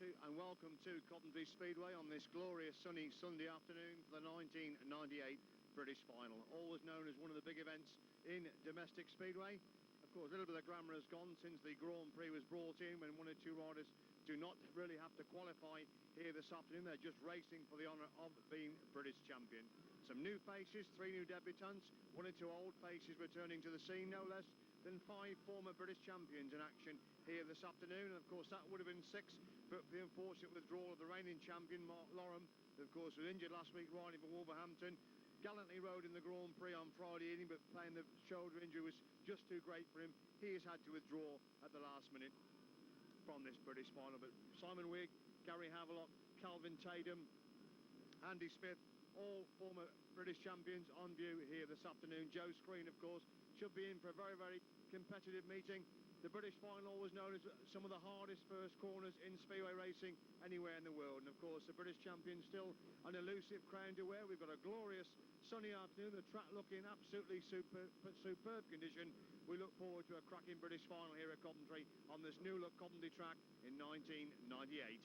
to and welcome to Coventry Speedway on this glorious sunny Sunday afternoon for the 1998 British Final. Always known as one of the big events in domestic speedway. Of course, a little bit of glamour has gone since the Grand Prix was brought in, when one or two riders do not really have to qualify here this afternoon. They're just racing for the honour of being British champion. Some new faces, 3 new debutants, 1 or 2 old faces returning to the scene, no less than 5 former British champions in action here this afternoon. And of course that would have been 6, but for the unfortunate withdrawal of the reigning champion Mark Lorham, who of course was injured last week riding for Wolverhampton. Gallantly rode in the Grand Prix on Friday evening, but playing the shoulder injury was just too great for him. He has had to withdraw at the last minute from this British final. But Simon Wigg, Gary Havelock, Calvin Tatum, Andy Smith, all former British champions on view here this afternoon. Joe Screen, of course, should be in for a very, very competitive meeting. The British final was known as some of the hardest first corners in speedway racing anywhere in the world. And of course, the British champion still an elusive crown to wear. We've got a glorious sunny afternoon. The track looking absolutely superb condition. We look forward to a cracking British final here at Coventry on this new look Coventry track in 1998.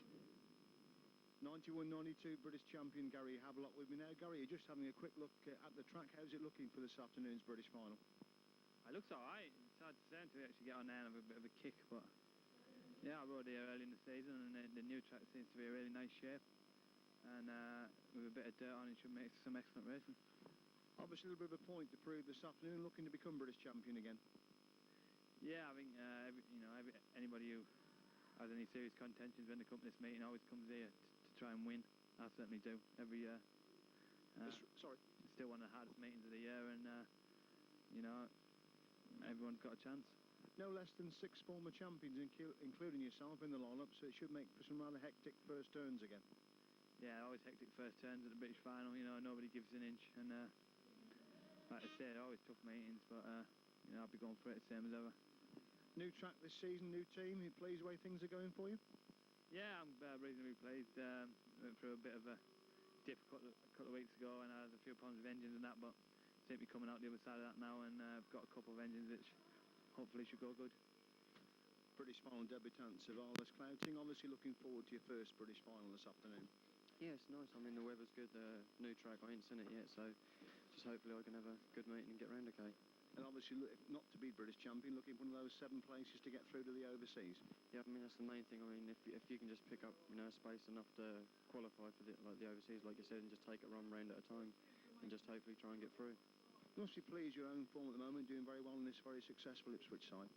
91-92 British champion Gary Havelock with me now. Gary, you're just having a quick look at the track. How's it looking for this afternoon's British final? It looks alright. It's hard to say until we actually get on there and have a bit of a kick, but yeah, I rode here early in the season, and the new track seems to be a really nice shape, and with a bit of dirt on it should make some excellent racing. Obviously a little bit of a point to prove this afternoon, looking to become British champion again. Yeah, I think anybody who has any serious contentions when they come to this meeting always comes here to try and win. I certainly do every year. It's still one of the hardest meetings of the year, and you know, everyone's got a chance. No less than 6 former champions, including yourself, in the lineup, so it should make for some rather hectic first turns again. Yeah, always hectic first turns at the British final. You know, nobody gives an inch, and like I say, always tough meetings, but you know, I'll be going for it the same as ever. New track this season, new team. You pleased the way things are going for you? Yeah, I'm reasonably pleased. Went through a bit of a difficult couple of weeks ago, and I had a few problems with engines and that, but seem to be coming out the other side of that now, and I've got a couple of engines which hopefully should go good. British final debutant Savalas Clouting, obviously looking forward to your first British final this afternoon. Yeah, it's nice. I mean, the weather's good. The new track, I ain't seen it yet, so just hopefully I can have a good meeting and get round okay. And obviously, not to be British champion, looking for one of those 7 places to get through to the overseas. Yeah, I mean, that's the main thing. I mean, if you can just pick up, you know, space enough to qualify for the overseas, like you said, and just take it one round at a time, and just hopefully try and get through. You must be pleased your own form at the moment, doing very well on this very successful Ipswich side.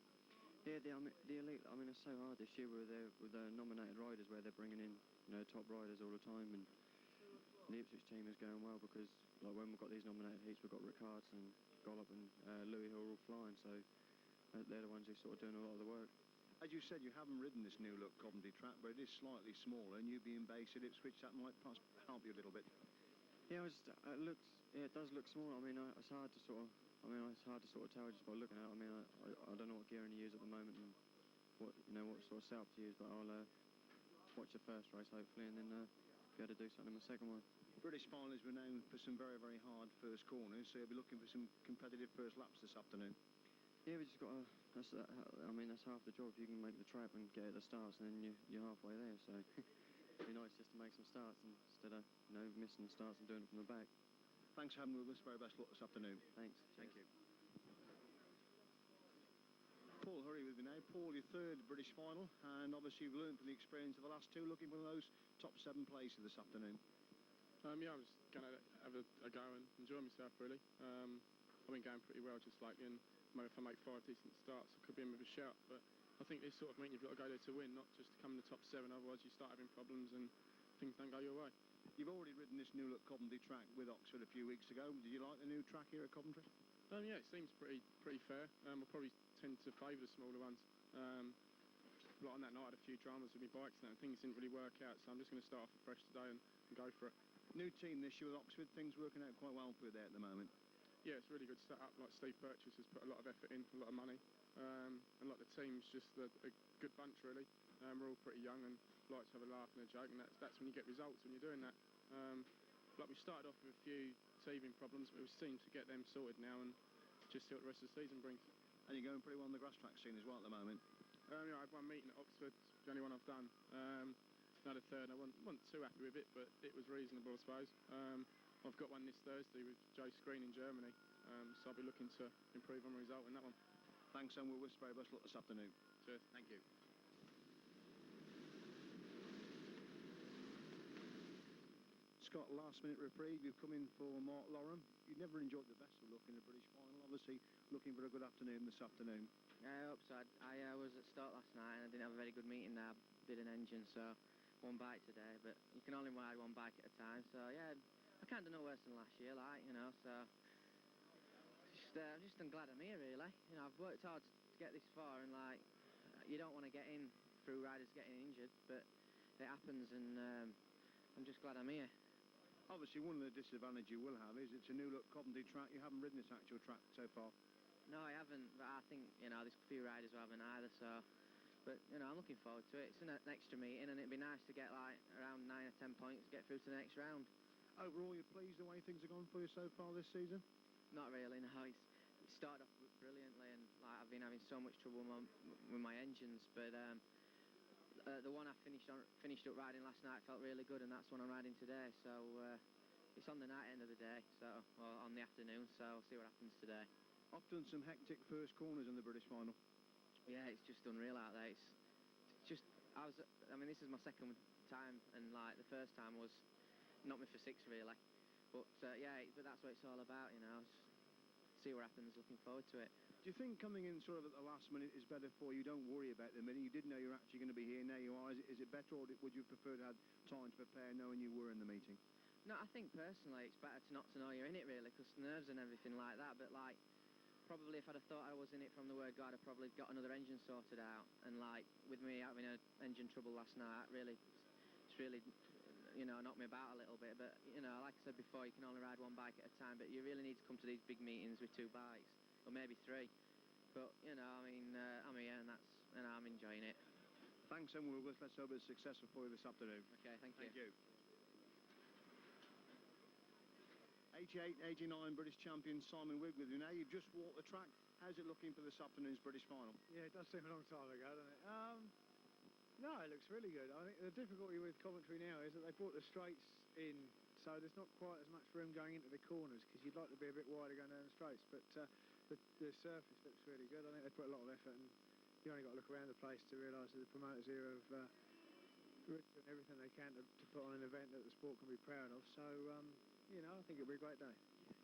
Yeah, the elite. I mean, it's so hard this year with the nominated riders, where they're bringing in, you know, top riders all the time, and the Ipswich team is going well because, like, when we've got these nominated heats, we've got Rickards and Gollop and Louis who are all flying, so they're the ones who are sort of doing a lot of the work. As you said, you haven't ridden this new look Coventry track, but it is slightly smaller, and you being based at Ipswich, that might help you a little bit. Yeah, it does look small. I mean, it's hard to sort of tell just by looking at it. I mean, I don't know what gearing to use at the moment and what sort of setup to use, but I'll watch the first race hopefully, and then be able to do something in the second one. British final is renowned for some very, very hard first corners, so you'll be looking for some competitive first laps this afternoon. Yeah, we just got to. I mean, that's half the job. If you can make the trap and get at the starts, and then you're halfway there. So it'd be nice just to make some starts instead of, you know, missing the starts and doing it from the back. Thanks for having me with us. Very best luck this afternoon. Thanks. Thank you. Paul Hurry with me now. Paul, your 3rd British final, and obviously you've learned from the experience of the last 2, looking for one of those top 7 places this afternoon. Yeah, I'm just going to have a go and enjoy myself, really. I've been going pretty well just lately, and if I make 5 decent starts, I could be in with a shout. But I think this sort of meeting, you've got to go there to win, not just to come in the top 7, otherwise you start having problems and things don't go your way. You've already ridden this new look Coventry track with Oxford a few weeks ago. Did you like the new track here at Coventry? Yeah, it seems pretty fair. I probably tend to favour the smaller ones. Like on that night, I had a few dramas with my bikes and things didn't really work out, so I'm just going to start off afresh today and go for it. New team this year with Oxford, things working out quite well for you there at the moment. Yeah, it's a really good setup. Like Steve Birch's has put a lot of effort in, a lot of money, and like the team's just a good bunch really. We're all pretty young and like to have a laugh and a joke, and that's when you get results when you're doing that. Like we started off with a few teething problems, but we seem to get them sorted now and just see what the rest of the season brings. And you're going pretty well on the grass track scene as well at the moment. Yeah, I had one meeting at Oxford, the only one I've done. another third. I wasn't too happy with it, but it was reasonable, I suppose. I've got one this Thursday with Joe Screen in Germany, so I'll be looking to improve on my result in that one. Thanks, and we'll wish very best luck this afternoon. Cheers. Thank you. Scott, last-minute reprieve. You've come in for Mark Lorham. You never enjoyed the best of luck in the British final. Obviously, looking for a good afternoon this afternoon. I hope so. I was at Stoke last night and I didn't have a very good meeting there. Did an engine, so one bike today. But you can only ride one bike at a time. So yeah, I kind of no worse than last year, like, you know. So I'm glad I'm here, really. You know, I've worked hard to get this far, and like, you don't want to get in through riders getting injured, but it happens, and I'm just glad I'm here. Obviously, one of the disadvantages you will have is it's a new look Coventry track. You haven't ridden this actual track so far. No, I haven't, but I think, you know, there's a few riders who haven't either, so... But, you know, I'm looking forward to it. It's an extra meeting, and it'd be nice to get, like, around 9 or 10 points to get through to the next round. Overall, you're pleased the way things have gone for you so far this season? Not really, no. It started off brilliantly, and, like, I've been having so much trouble with my engines, but... the one I finished up riding last night felt really good, and that's one I'm riding today. So it's on the night end of the day, or on the afternoon. So I'll see what happens today. I've done some hectic first corners in the British final. Yeah, it's just unreal out there. It's just I mean, this is my second time, and like the first time was knocked me for 6 really. But yeah, but that's what it's all about, you know. Just see what happens. Looking forward to it. Do you think coming in sort of at the last minute is better for you? Don't worry about the minute. You did know you're actually going to be here. Now you are. Is it better, or would you prefer to have time to prepare, knowing you were in the meeting? No, I think personally it's better not to know you're in it, really, because nerves and everything like that. But like, probably if I'd have thought I was in it from the word go, I'd have probably got another engine sorted out. And like, with me having an engine trouble last night, it's really, you know, knocked me about a little bit. But you know, like I said before, you can only ride one bike at a time. But you really need to come to these big meetings with 2 bikes. Or maybe 3, but you know, I mean, I'm here and I'm enjoying it. Thanks, and let's hope it's successful for you this afternoon. Okay, thank you. Thank you. 88, 89 British champion Simon Wigg with you now. You've just walked the track. How's it looking for this afternoon's British final? Yeah, it does seem a long time ago, doesn't it? No, it looks really good. I think the difficulty with Coventry now is that they brought the straights in, so there's not quite as much room going into the corners, because you'd like to be a bit wider going down the straights, but the surface looks really good. I think they put a lot of effort, and you only got to look around the place to realise that the promoters here have written everything they can to put on an event that the sport can be proud of. So, you know, I think it'll be a great day.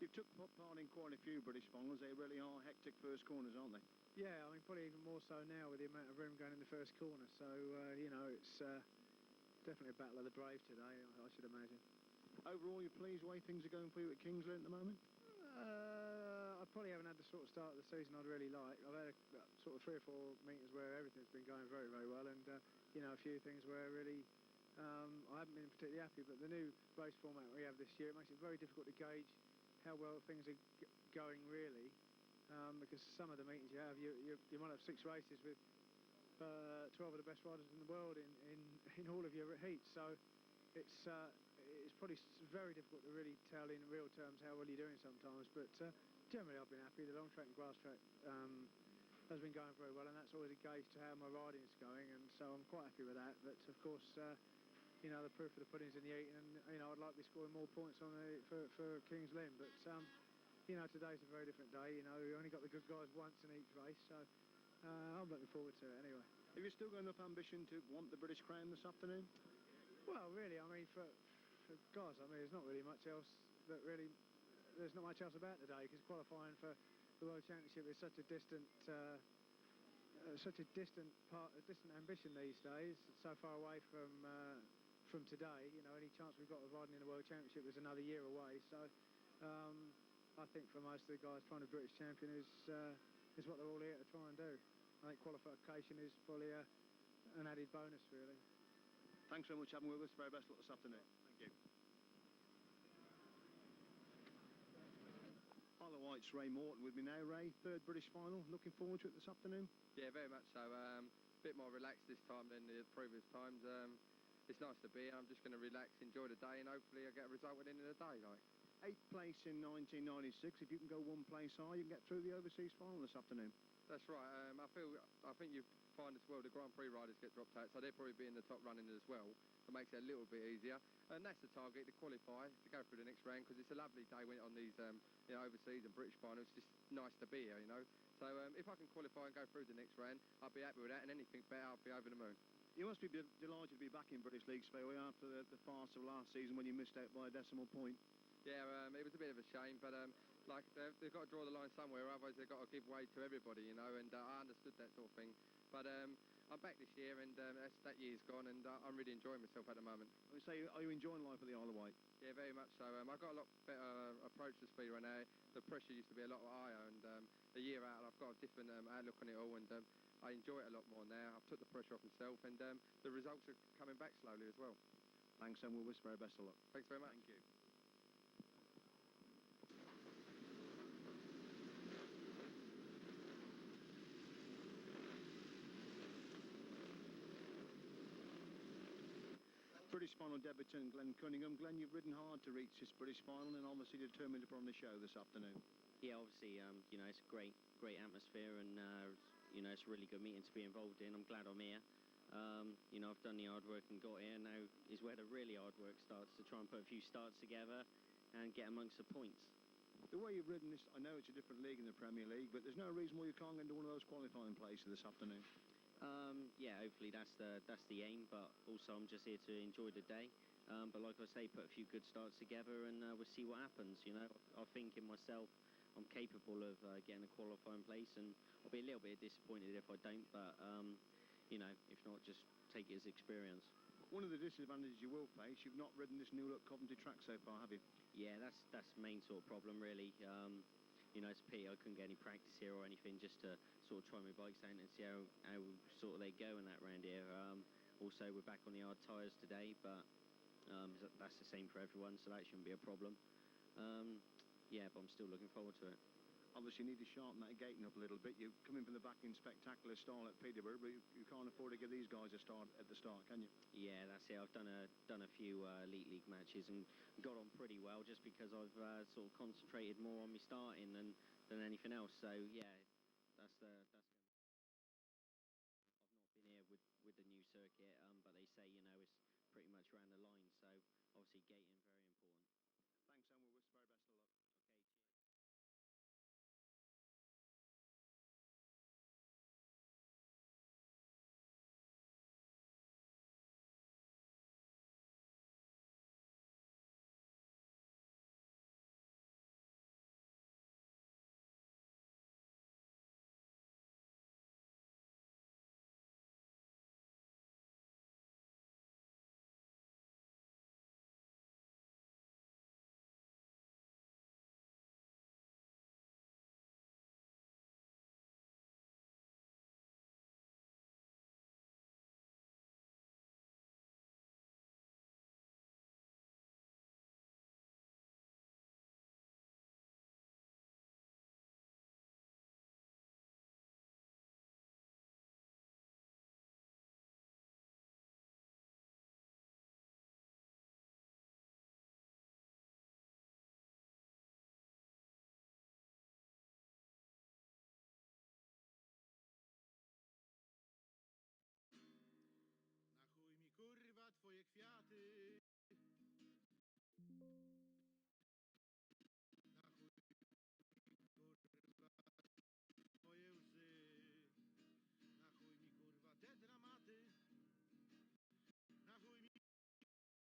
You've took part in quite a few British finals. They really are hectic first corners, aren't they? Yeah, I mean, probably even more so now with the amount of room going in the first corner. So, you know, it's definitely a battle of the brave today, I should imagine. Overall, you're pleased the way things are going for you at Kingsland at the moment? I probably haven't had the sort of start of the season I'd really like. I've had sort of 3 or 4 meetings where everything's been going very, very well, and you know, a few things where really I haven't been particularly happy. But the new race format we have this year, it makes it very difficult to gauge how well things are going really, because some of the meetings you have, you might have 6 races with 12 of the best riders in the world in all of your heats. So it's probably very difficult to really tell in real terms how well you're doing sometimes, but generally I've been happy. The long track and grass track has been going very well, and that's always a gauge to how my riding is going, and so I'm quite happy with that. But of course, you know, the proof of the pudding's in the eating, and you know, I'd like to be scoring more points on for Kings Lynn, but you know, today's a very different day. You know, we only got the good guys once in each race, so I'm looking forward to it anyway. Have you still got enough ambition to want the British crown this afternoon? Well, really, I mean, for guys, I mean, there's not really much else that really, there's not much else about today, because qualifying for the World Championship is such a distant ambition these days. It's so far away from today. You know, any chance we've got of riding in the World Championship is another year away. So I think for most of the guys, trying to British champion is what they're all here to try and do. I think qualification is probably an added bonus, really. Thanks very much for having with us. Very best luck this afternoon. Thank you. Isle of Wight's Ray Morton with me now. Ray, 3rd British final. Looking forward to it this afternoon? Yeah, very much so. A bit more relaxed this time than the previous times. It's nice to be here. I'm just going to relax, enjoy the day, and hopefully I get a result at the end of the day. Like. 8th place in 1996. If you can go one place higher, you can get through the overseas final this afternoon. That's right. I think you find as well the Grand Prix riders get dropped out, so they'll probably be in the top running as well. It makes it a little bit easier, and that's the target, to qualify, to go through the next round, because it's a lovely day when on these overseas and British finals. It's just nice to be here, you know. So if I can qualify and go through the next round, I'll be happy with that, and anything better, I'll be over the moon. You must be delighted to be back in British League Speedway after the farce of last season when you missed out by a decimal point. Yeah, it was a bit of a shame, but like they've got to draw the line somewhere, otherwise they've got to give way to everybody, you know. And I understood that sort of thing. But I'm back this year, and that year's gone, and I'm really enjoying myself at the moment. I say, are you enjoying life at the Isle of Wight? Yeah, very much so. I've got a lot better approach to speedway now. The pressure used to be a lot higher, and a year out, I've got a different outlook on it all, and I enjoy it a lot more now. I've took the pressure off myself, and the results are coming back slowly as well. Thanks, and we'll wish very best of luck. Thanks very much. Thank you. British final debutant Glenn Cunningham. Glenn, you've ridden hard to reach this British final and obviously determined to put on the show this afternoon. Yeah, obviously, you know, it's a great atmosphere, and you know, it's a really good meeting to be involved in. I'm glad I'm here. You know, I've done the hard work and got here. Now is where the really hard work starts, to try and put a few starts together and get amongst the points. The way you've ridden this, I know it's a different league in the Premier League, but there's no reason why you can't get into one of those qualifying places this afternoon. Yeah, hopefully that's the aim, but also I'm just here to enjoy the day. But like I say, put a few good starts together, and we'll see what happens. You know, I think in myself, I'm capable of getting a qualifying place, and I'll be a little bit disappointed if I don't. But you know, if not, just take it as experience. One of the disadvantages you will face, you've not ridden this new look Coventry track so far, have you? Yeah, that's the main sort of problem, really. You know, it's a pity I couldn't get any practice here or anything, just to sort of try my bikes out and see how sort of they go in that round here. Also, we're back on the hard tyres today, but that's the same for everyone, so that shouldn't be a problem. Yeah, but I'm still looking forward to it. Obviously, you need to sharpen that gating up a little bit. You're coming from the back in spectacular style at Peterborough, but you can't afford to give these guys a start at the start, can you? Yeah, that's it. I've done a few Elite League matches and got on pretty well, just because I've sort of concentrated more on me starting than anything else. So yeah, that's going to. I've not been here with the new circuit, but they say, you know, it's pretty much around the line. So obviously gating very important. Thanks, and we'll wish very best of luck. Okay, cheers. Na chuj mi kurwa twoje kwiaty. Na chuj kurwa moje łzy. Na chuj mi kurwa te dramaty. Na chuj mi kurwa więcej nie wyle.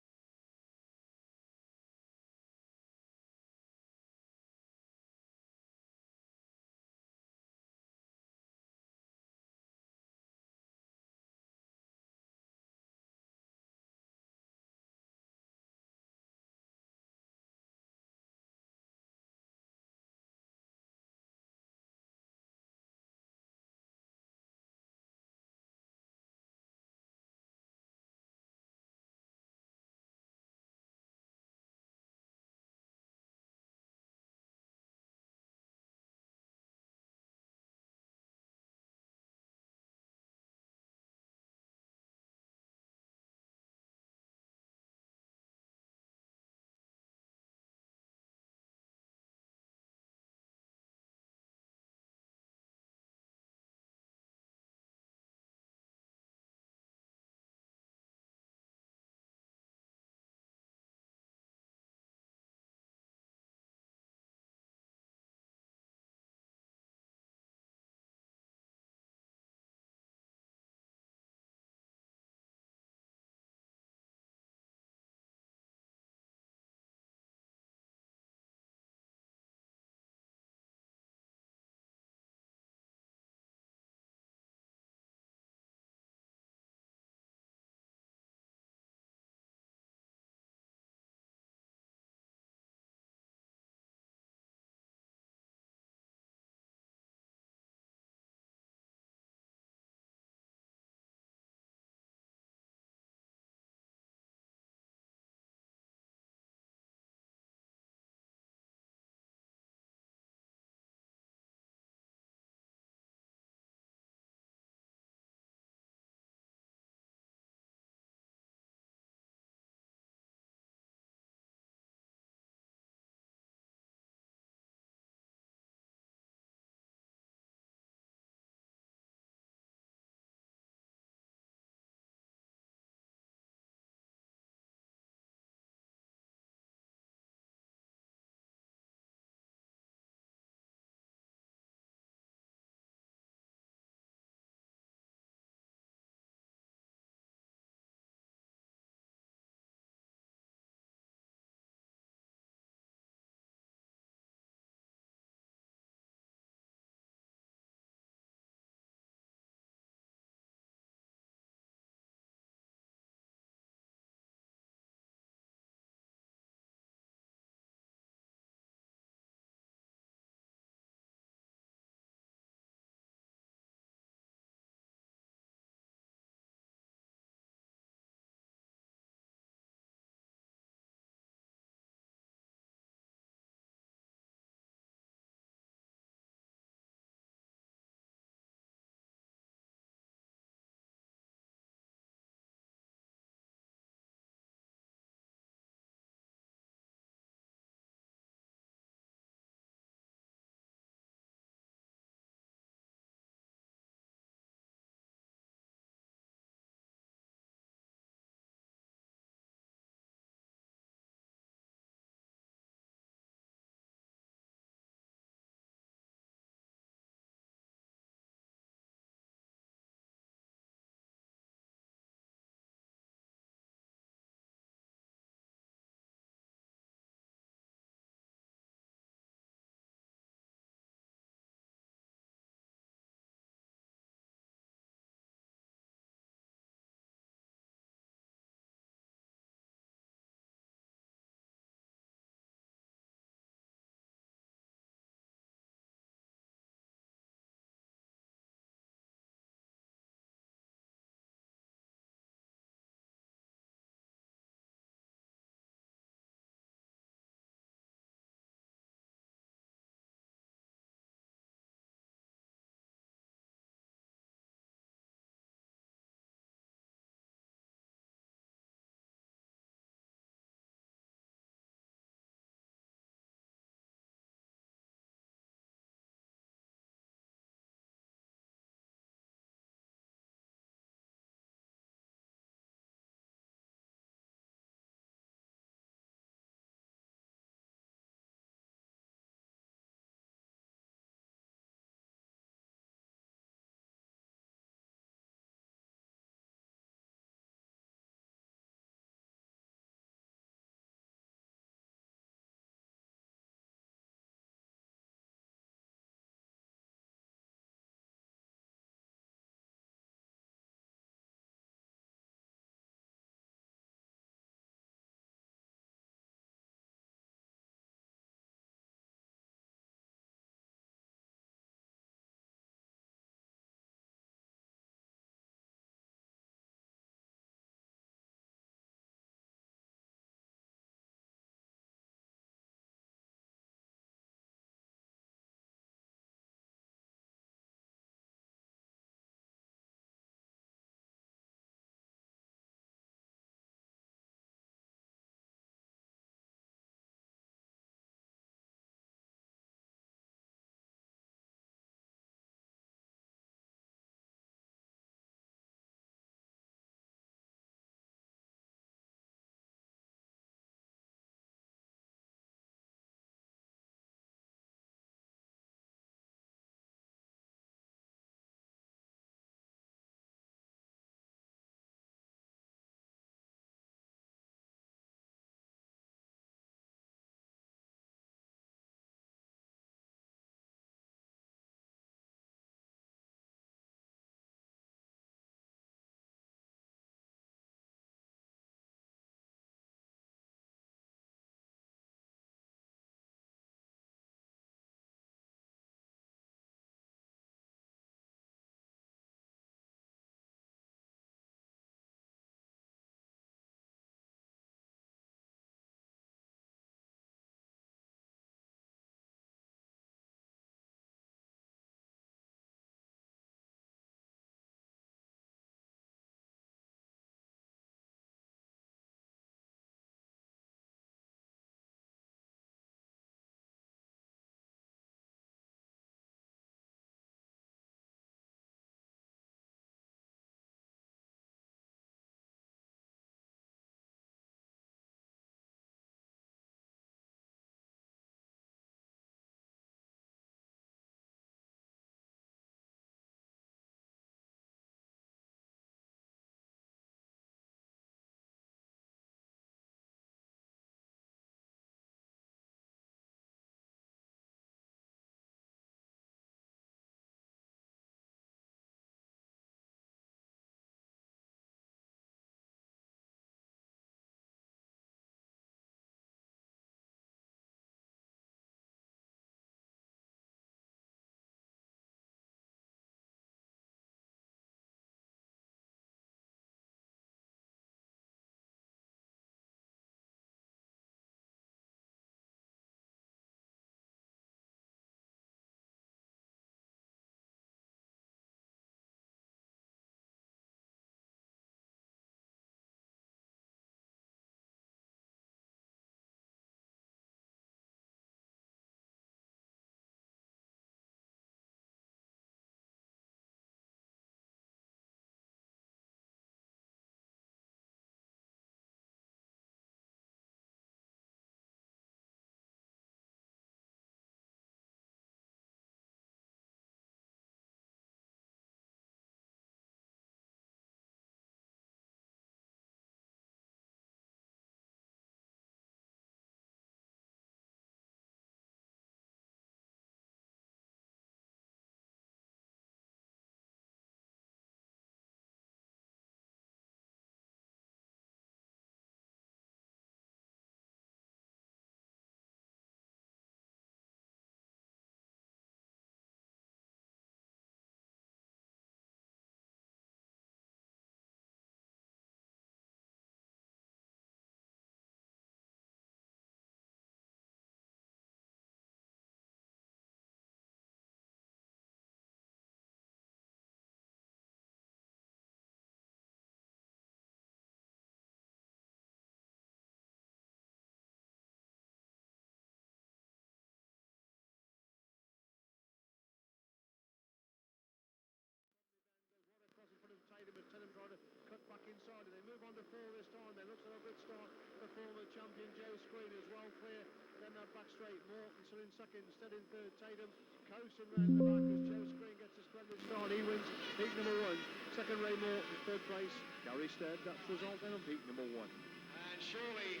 start the former champion Joe Screen as well clear. Then that back straight, Morton still in second, Stead in third, Tatum coasting round the back as Joe Screen gets a splendid start. He wins heat number 1. Second, Ray Morton. Third place, Gary Stead. That's the result then of heat number 1. And surely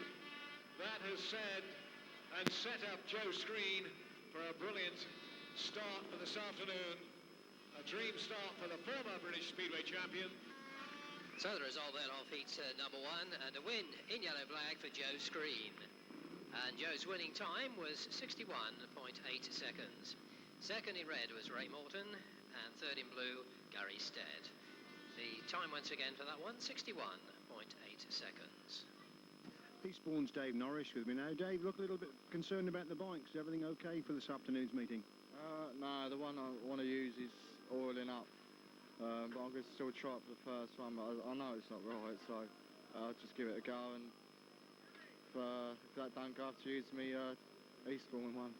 that has said and set up Joe Screen for a brilliant start for this afternoon. A dream start for the former British Speedway champion. So the result then of heat number 1, and a win in yellow flag for Joe Screen. And Joe's winning time was 61.8 seconds. Second in red was Ray Morton, and third in blue, Gary Stead. The time once again for that one, 61.8 seconds. Eastbourne's Dave Norris with me now. Dave, look a little bit concerned about the bikes. Is everything okay for this afternoon's meeting? No, the one I want to use is oiling up. But I'm going to still try it for the first one, but I know it's not right, so I'll just give it a go, and if that don't go, I have to use me Eastbourne one.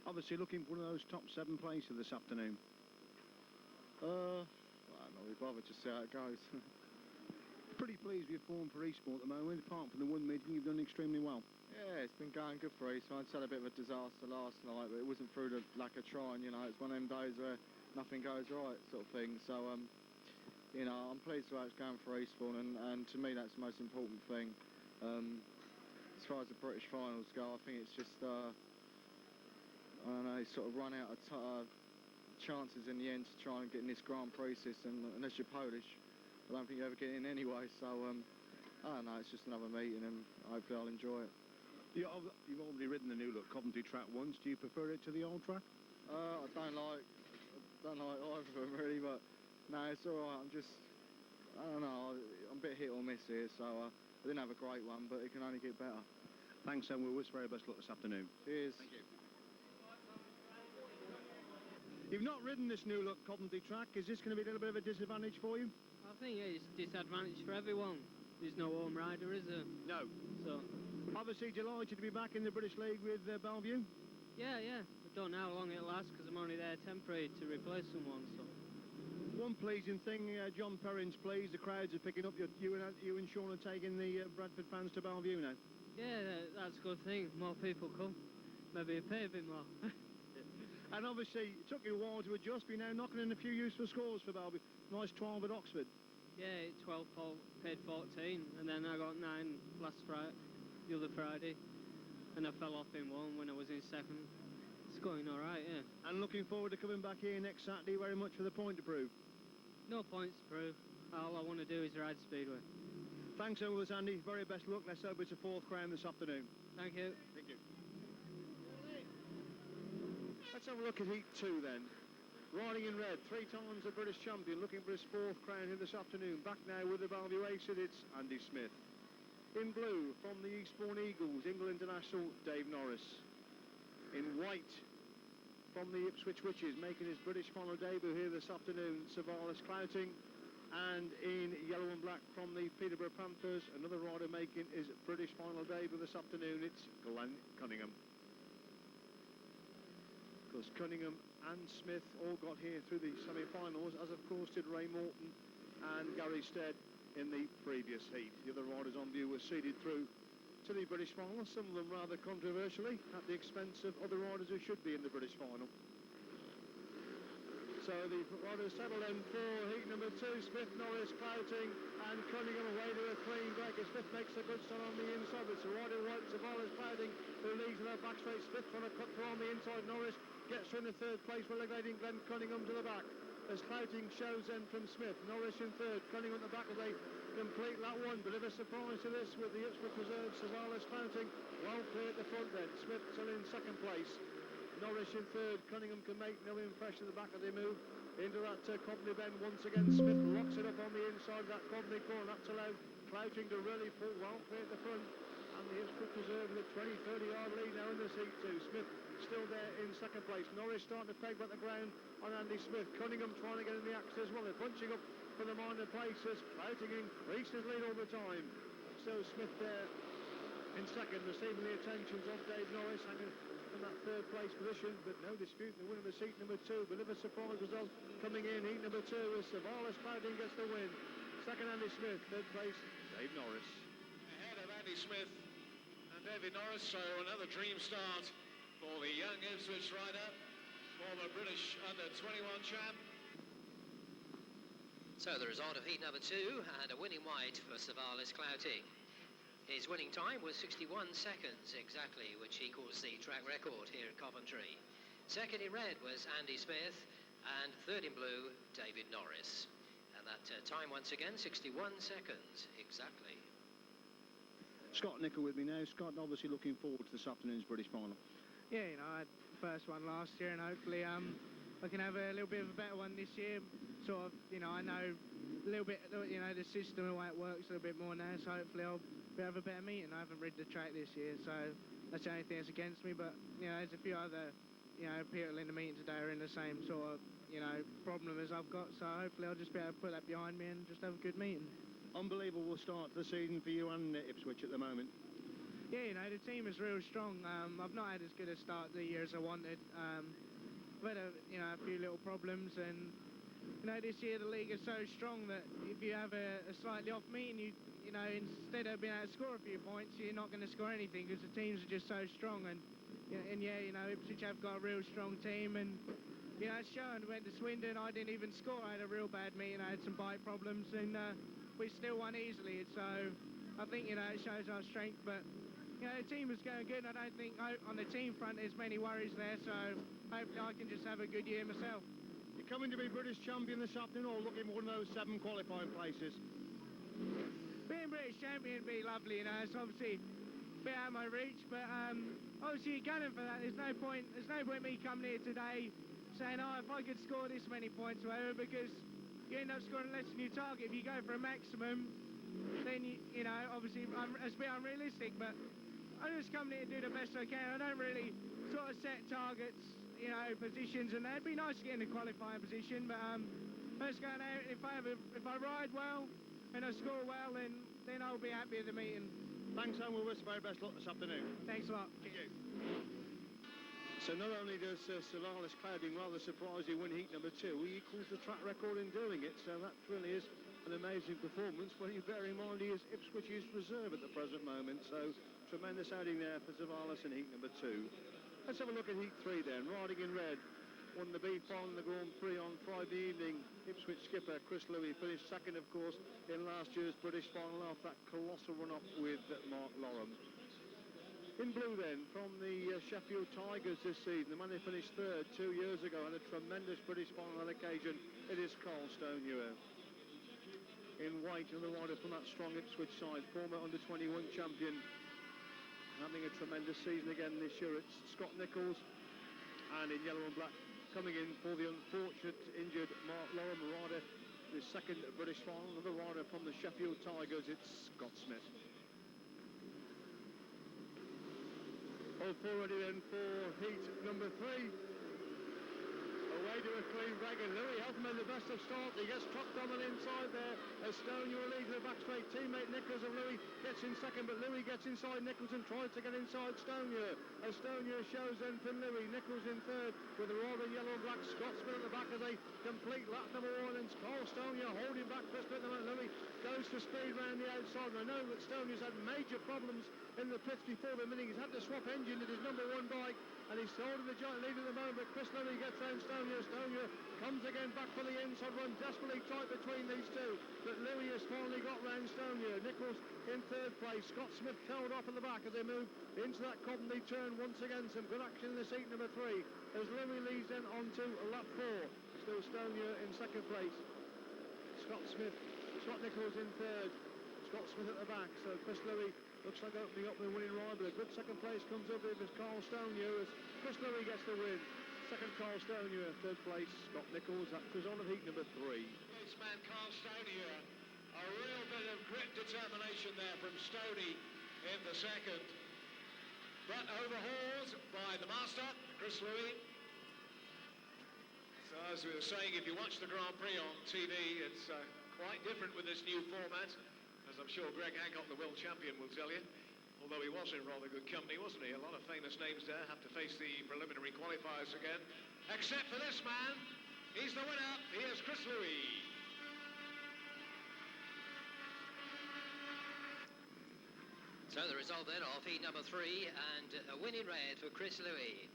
Obviously looking for one of those top 7 places this afternoon. Well, I'm not really bothered, just see how it goes. Pretty pleased with your form for Eastbourne at the moment. Apart from the one meeting, you've done extremely well. Yeah, it's been going good for Eastbourne. I just had a bit of a disaster last night, but it wasn't through the lack of trying, you know. It's one of them days where nothing goes right, sort of thing. So, you know, I'm pleased with how it's going for Eastbourne, and to me that's the most important thing. As far as the British finals go, I think it's just, I don't know, sort of run out of chances in the end to try and get in this Grand Prix system, unless you're Polish. I don't think you ever get in anyway, so, I don't know, it's just another meeting, and hopefully I'll enjoy it. You've already ridden the new look Coventry track once. Do you prefer it to the old track? I don't like either of them really, but no, it's alright. I don't know, I'm a bit hit or miss here, so I didn't have a great one, but it can only get better. Thanks, and we'll wish very best luck this afternoon. Cheers. Thank you. You've not ridden this new look Coventry track. Is this going to be a little bit of a disadvantage for you? I think it's disadvantage for everyone. There's no home rider, is there? No. So. Obviously delighted to be back in the British League with Bellevue. Yeah. I don't know how long it'll last because I'm only there temporary to replace someone. So. One pleasing thing, John Perrin's pleased. The crowds are picking up. You and Sean are taking the Bradford fans to Bellevue now. Yeah, that's a good thing. More people come. Maybe pay a bit more. And obviously, it took you a while to adjust. You're now knocking in a few useful scores for Bellevue. Nice 12 at Oxford. Yeah, 12 paid 14, and then I got 9 last Friday, the other Friday, and I fell off in 1 when I was in 2nd. It's going all right, yeah. And looking forward to coming back here next Saturday very much for the point to prove. No points to prove. All I want to do is ride Speedway. Thanks, Olas, Andy. Very best luck. Let's hope it's a 4th crown this afternoon. Thank you. Thank you. Let's have a look at Heat 2 then. Riding in red, 3 times the British champion, looking for his 4th crown here this afternoon. Back now with the Bellevue Aces, it's Andy Smith. In blue, from the Eastbourne Eagles, England International, Dave Norris. In white, from the Ipswich Witches, making his British final debut here this afternoon, Savalas Clouting. And in yellow and black, from the Peterborough Panthers, another rider making his British final debut this afternoon, it's Glenn Cunningham. Of course, Cunningham and Smith all got here through the semi-finals, as of course did Ray Morton and Gary Stead in the previous heat. The other riders on view were seeded through to the British final, some of them rather controversially, at the expense of other riders who should be in the British final. So the riders settle in for heat number 2, Smith, Norris, Clouting and Cunningham away to a clean break. Smith makes a good start on the inside, but it's a rider white, Savalas Clouting, who leads in their back straight. Smith trying to cut through on the inside, Norris gets through in the 3rd place, relegating Glenn Cunningham to the back. As Clouting shows then from Smith, Norris in 3rd, Cunningham at the back as they complete that one. Bit of a surprise to this with the Ipswich reserve, Savalas Clouting well clear at the front then. Smith still in 2nd place. Norris in 3rd, Cunningham can make no impression at the back as they move into that Coventry bend once again. Smith locks it up on the inside of that Coventry corner. That's allowed Clouting to really pull well clear at the front. And the Ipswich reserve with a 20-30 yard lead now in the seat 2. Smith still there in 2nd place. Norris starting to peg back the ground on Andy Smith. Cunningham trying to get in the action as well. They're bunching up for the minor places. Clouting increases lead all the time. So Smith there in 2nd, receiving the attentions of Dave Norris, hanging in that 3rd place position, but no dispute in the win of the seat number 2. But a surprise result coming in heat number 2 as Savalas Clouting gets the win. 2nd, Andy Smith. 3rd place, Dave Norris. Ahead of Andy Smith and David Norris, so another dream start for the young Ipswich rider, former British under-21 champ. So the result of heat number 2, and a winning white for Savalis Clouty. His winning time was 61 seconds exactly, which equals the track record here at Coventry. Second in red was Andy Smith, and third in blue, David Norris. And that time once again, 61 seconds exactly. Scott Nicol with me now. Scott, obviously looking forward to this afternoon's British final. Yeah, you know, I had the first one last year, and hopefully I can have a little bit of a better one this year. Sort of, you know, I know a little bit, you know, the system and the way it works a little bit more now, so hopefully I'll have a better meeting. I haven't ridden the track this year, so that's the only thing that's against me, but, you know, there's a few other, you know, people in the meeting today are in the same sort of, you know, problem as I've got, so hopefully I'll just be able to put that behind me and just have a good meeting. Unbelievable start to the season for you and Ipswich at the moment. Yeah, you know, the team is real strong. I've not had as good a start to the year as I wanted. I've had a few little problems, and you know, this year the league is so strong that if you have a slightly off meeting, you know, instead of being able to score a few points, you're not going to score anything because the teams are just so strong. And yeah, you know, Ipswich have got a real strong team, and you know, it's shown. Went to Swindon, I didn't even score. I had a real bad meeting. I had some bike problems, and we still won easily. So I think, you know, it shows our strength. But you know, the team is going good. I don't think on the team front there's many worries there. So hopefully I can just have a good year myself. You're coming to be British champion this afternoon, or looking for one of those 7 qualifying places? Being British champion would be lovely. You know, it's obviously a bit out of my reach, but obviously you're gunning for that. There's no point me coming here today saying, oh, if I could score this many points or whatever, because you end up scoring less than your target. If you go for a maximum, then you know, obviously it's a bit unrealistic, but I just come here to do the best I can. I don't really sort of set targets, you know, positions, and that'd be nice to get in a qualifying position, but let's go out. If I ride well and I score well, then I'll be happy at the meeting. Thanks, and we'll wish you very best luck this afternoon. Thanks a lot. Thank you. So not only does Savalis Clouding rather surprisingly win heat number 2, he equals the track record in doing it, so that really is an amazing performance. When you bear in mind he is Ipswich's reserve at the present moment, so tremendous outing there for Savalis in heat number 2. Let's have a look at heat 3 then. Riding in red, won the B final in the Grand Prix on Friday evening. Ipswich skipper Chris Louis finished second, of course, in last year's British final after that colossal run-off with Mark Lorham. In blue then, from the Sheffield Tigers this season, the man who finished third 2 years ago on a tremendous British final occasion, it is Carl Stonehewer. In white, another rider from that strong Ipswich side, former under-21 champion, having a tremendous season again this year. It's Scott Nichols, and in yellow and black, coming in for the unfortunate injured Mark Lorham, a rider, his second British final, another rider from the Sheffield Tigers, it's Scott Smith. All four ready then for heat number 3. Away to a clean break, and Louis hasn't made the best of start. He gets trucked on the inside there as Stonehewer leads the back straight. Teammate Nichols of Louis gets in second, but Louis gets inside Nichols and tries to get inside Stonehewer. As Stonehewer shows then for Louis, Nichols in third with the roll in yellow and black. Scott Smith at the back as they complete lap number 1, and Carl Stonehewer holding back Chris Smith, and Louis goes to speed round the outside. And I know that Stonehewer's had major problems in the pits before the minute. He's had to swap engine at his number 1 bike, and he's holding the giant lead at the moment, but Chris Louis gets round Stonehewer. Stonehewer comes again back for the inside run, desperately tight between these two, but Louis has finally got round Stonehewer. Nichols in third place. Scott Smith tailed off at the back as they move into that Coventry turn once again. Some good action in this heat number 3 as Louis leads then onto lap 4. Still Stonehewer in second place. Scott Nichols in third. Scott Smith at the back, so Chris Louis looks like opening up the winning ride, but a good second place comes up with Carl Stonehewer as Chris Louis gets the win. Second Carl Stonehewer, third place Scott Nichols. That was on of heat number 3. Man Carl Stonehewer, a real bit of grit determination there from Stoney in the second, but overhauled by the master, Chris Louis. So as we were saying, if you watch the Grand Prix on TV, it's quite different with this new format, as I'm sure Greg Hancock, the world champion, will tell you. Although he was in rather good company, wasn't he? A lot of famous names there have to face the preliminary qualifiers again. Except for this man, he's the winner. Here's Chris Louis. So the result then of heat number 3, and a win in red for Chris Louis.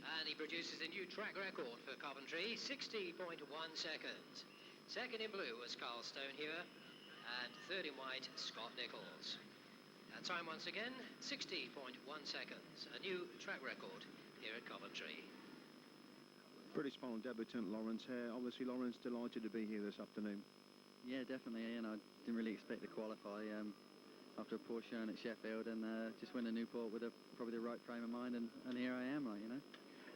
And he produces a new track record for Coventry, 60.1 seconds. Second in blue was Carl Stonehewer, and third in white, Scott Nichols. Time once again, 60.1 seconds, a new track record here at Coventry. British final debutant Lawrence Hare. Obviously, Lawrence, delighted to be here this afternoon. Yeah, definitely. You know, I didn't really expect to qualify after a poor showing at Sheffield, and just went to Newport with probably the right frame of mind, and here I am, like, you know.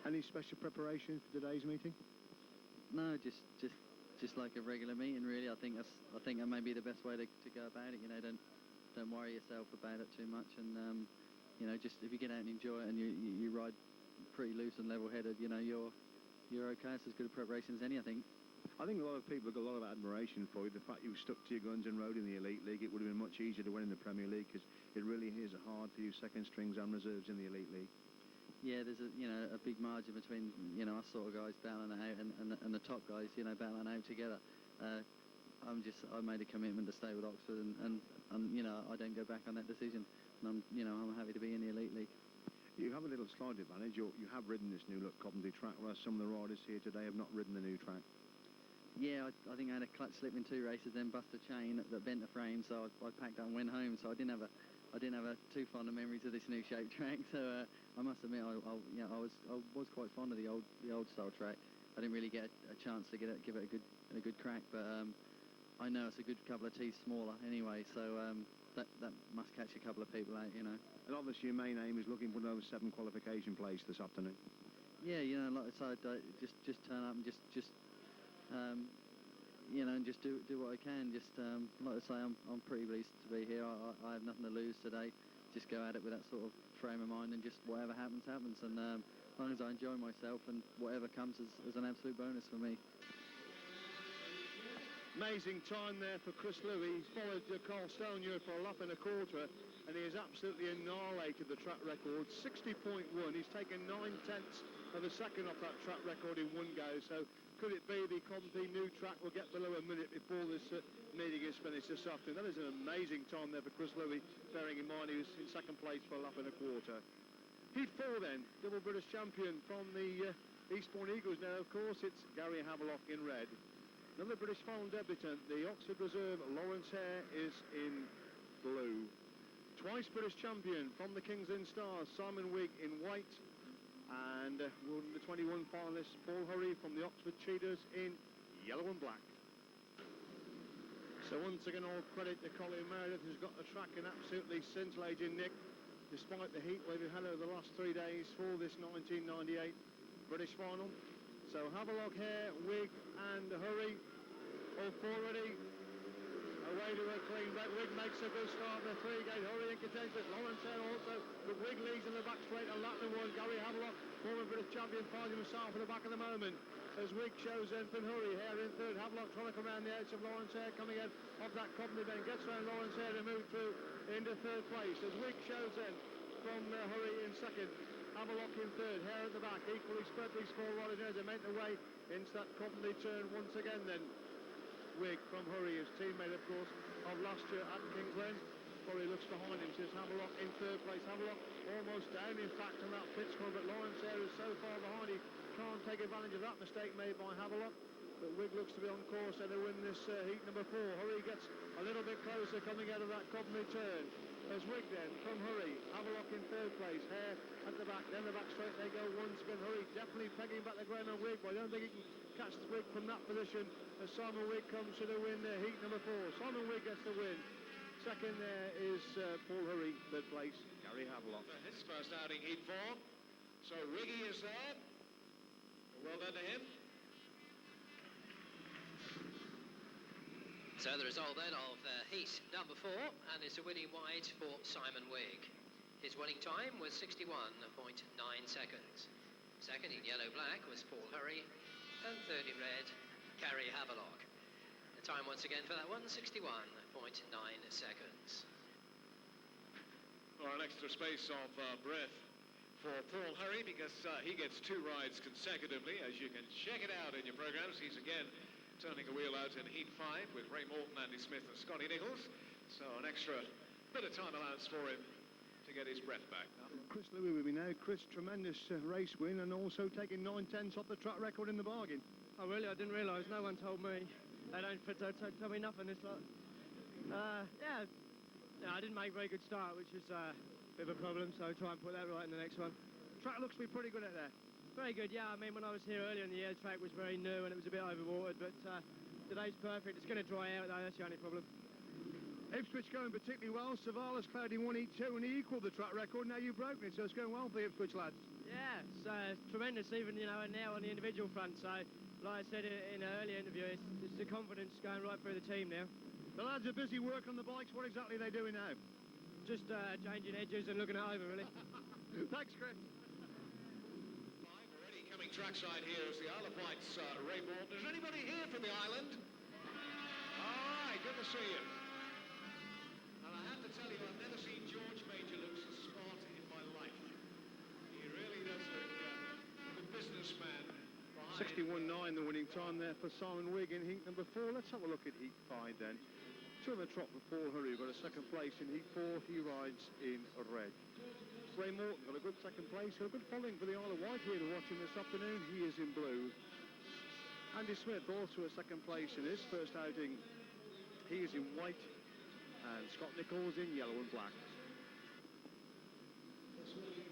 Any special preparation for today's meeting? No, just like a regular meeting, really. I think that may be the best way to go about it. You know, don't worry yourself about it too much, and you know, just if you get out and enjoy it, and you ride pretty loose and level-headed, you know, you're okay. It's as good a preparation as any, I think. I think a lot of people have got a lot of admiration for you. The fact you stuck to your guns and rode in the Elite League, it would have been much easier to win in the Premier League, because it really is hard for you second strings and reserves in the Elite League. Yeah, there's a big margin between, you know, us sort of guys battling it out and the top guys, you know, battling out together. I made a commitment to stay with Oxford, and you know, I don't go back on that decision, and I'm happy to be in the Elite League. You have a little slight advantage. You have ridden this new look Coventry track, whereas some of the riders here today have not ridden the new track. Yeah, I think I had a clutch slip in 2 races, then bust a chain that bent the frame, so I packed up and went home. So I didn't have a too fond of memories of this new shape track. So I must admit, I was quite fond of the old style track. I didn't really get a chance to give it a good crack, but I know it's a good couple of T's smaller anyway. So that must catch a couple of people out, you know. And obviously your main aim is looking for another 7 qualification place this afternoon. Yeah, you know, like I said, just turn up and just you know, and just do what I can. Just like I say, I'm pretty pleased to be here. I have nothing to lose today. Just go at it with that sort of frame of mind, and just whatever happens, happens. And as long as I enjoy myself, and whatever comes is an absolute bonus for me. Amazing time there for Chris Louis. He's followed Carl Stonehewer for a lap and a quarter, and he has absolutely annihilated the track record. 60.1. He's taken 9/10 of a second off that track record in one go. So could it be the Coventry new track will get below a minute before this meeting is finished this afternoon? That is an amazing time there for Chris Louis, bearing in mind he was in second place for a lap and a quarter. Heat 4 then, double British champion from the Eastbourne Eagles. Now, of course, it's Gary Havelock in red. Another British final debutant, the Oxford Reserve, Lawrence Hare, is in blue. Twice British champion from the King's Lynn Stars, Simon Wigg in white. And the 21 finalist, Paul Hurry from the Oxford Cheetahs in yellow and black. So once again, all credit to Colin Meredith, who's got the track in absolutely scintillating nick, despite the heat wave we've had over the last 3 days for this 1998 British final. So Havelock, Hare, Wigg and Hurry, all 4 ready. Away to a clean break. Wigg makes a good start. The 3-gate Hurry in contention. Lawrence Hare also, but Wigg leads in the back straight and lap number 1. Gary Havelock, former British champion, finds himself at the back of the moment. As Wigg shows in from Hurry, Hare in third. Havelock trying to come around the edge of Lawrence Hare, coming in off that Coventry bend. Gets around Lawrence Hare to move through into third place. As Wigg shows in from Hurry in second. Havelock in third. Hare at the back. Equally spread these 4 riders as they make their way into that Coventry turn once again then. Wigg from Hurry, his teammate, of course, of last year at King's Lynn. Hurry looks behind him, says Havelock in third place. Havelock almost down, in fact, on that pit score, but Lawrence Hare is so far behind, he can't take advantage of that mistake made by Havelock. But Wigg looks to be on course and to win this heat number 4. Hurry gets a little bit closer coming out of that Coventry turn. As Wigg then, from Hurry, Havelock in third place, Hare at the back, then the back straight they go one spin. Hurry definitely pegging back the ground on Wigg, but I don't think he can catch Wigg from that position as Simon Wigg comes to the win heat number 4. Simon Wigg gets the win. Second there is Paul Hurry, third place, Gary Havelock. His first outing, heat 4. So Riggy is there. Well done to him. So the result then of heat number 4, and it's a winning white for Simon Wigg. His winning time was 61.9 seconds. Second in yellow-black was Paul Hurry, and third in red, Gary Havelock. The time once again for that one, 61.9 seconds. Or an extra space of breath for Paul Hurry, because he gets 2 rides consecutively. As you can check it out in your programs, he's again turning a wheel out in heat 5 with Ray Morton, Andy Smith and Scotty Nichols. So an extra bit of time allowance for him to get his breath back. Chris Louis with me now. Chris, tremendous race win and also taking 9/10 off the track record in the bargain. Oh really? I didn't realise. No one told me. They don't tell me nothing. It's like, yeah, I didn't make a very good start, which is a bit of a problem. So I'll try and put that right in the next one. Track looks to be pretty good out there. Very good, yeah. I mean, when I was here earlier in the year, the track was very new and it was a bit overwatered, but today's perfect. It's going to dry out though. That's the only problem. Ipswich going particularly well. Savalas cloud in 1:82 and he equalled the track record. Now you've broken it, so it's going well for the Ipswich lads. Yeah, it's tremendous, even and now on the individual front. So, like I said in an earlier interview, it's the confidence going right through the team now. The lads are busy working on the bikes. What exactly are they doing now? Just changing edges and looking it over, really. Thanks, Chris. Already coming trackside here is the Isle of Wight's Ray Morton. Is anybody here from the island? All right, good to see you. And I have to tell you, I've never seen George Major look so smart in my life. He really does look like a businessman. 61.9 the winning time there for Simon Wigg in heat number 4. Let's have a look at heat 5 then. Two on the trot for Paul Hurry, got a second place in heat 4. He rides in red. Ray Morton got a good second place, got a good following for the Isle of Wight here to watch him this afternoon. He is in blue. Andy Smith also a second place in his first outing. He is in white. And Scott Nichols in yellow and black.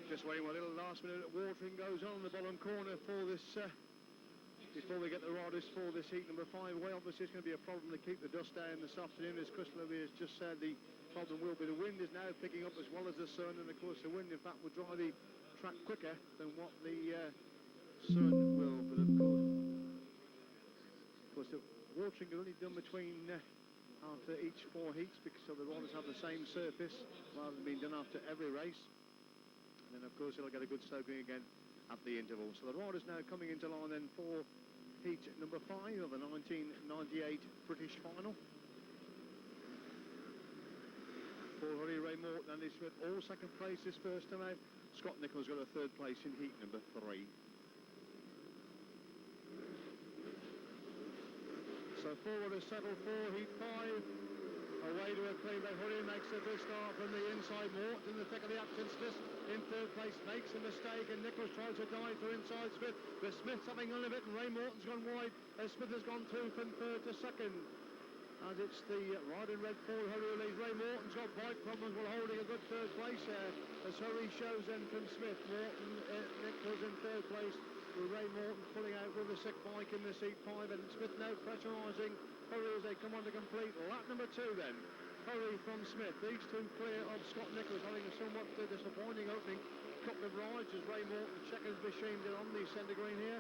Just waiting while a little last minute watering goes on the bottom corner for this before we get the riders for this heat number 5 away. Obviously it's going to be a problem to keep the dust down this afternoon. As Chris Louis has just said, the problem will be the wind is now picking up as well as the sun, and of course the wind in fact will dry the track quicker than what the sun will. But of course the watering is only done between after each 4 heats, because so the riders have the same surface rather than being done after every race. And then of course it'll get a good soaking again at the interval. So the riders now coming into line then for heat number 5 of the 1998 British final. Paul Hurry, Ray Morton and Andy Smith all second place this first time out. Scott Nichols got a third place in heat number 3. So forward is settled for heat 5. Away to a clean by Hurry, makes a good start from the inside. Morton in the thick of the action. Smith in third place makes a mistake, and Nichols tries to dive through inside Smith, but Smith's having none of it, and Ray Morton's gone wide as Smith has gone through from third to second. As it's the riding red Paul Hurry leads. Ray Morton's got bike problems while holding a good third place there, as Hurry shows then from Smith. Morton, Nichols in third place, with Ray Morton pulling out with a sick bike in the seat 5, and Smith now pressurising Hurry as they come on to complete lap number 2 then. Hurry from Smith, these two clear of Scott Nichols, having a somewhat disappointing opening couple of rides as Ray Morton checkers machine it on the centre green here.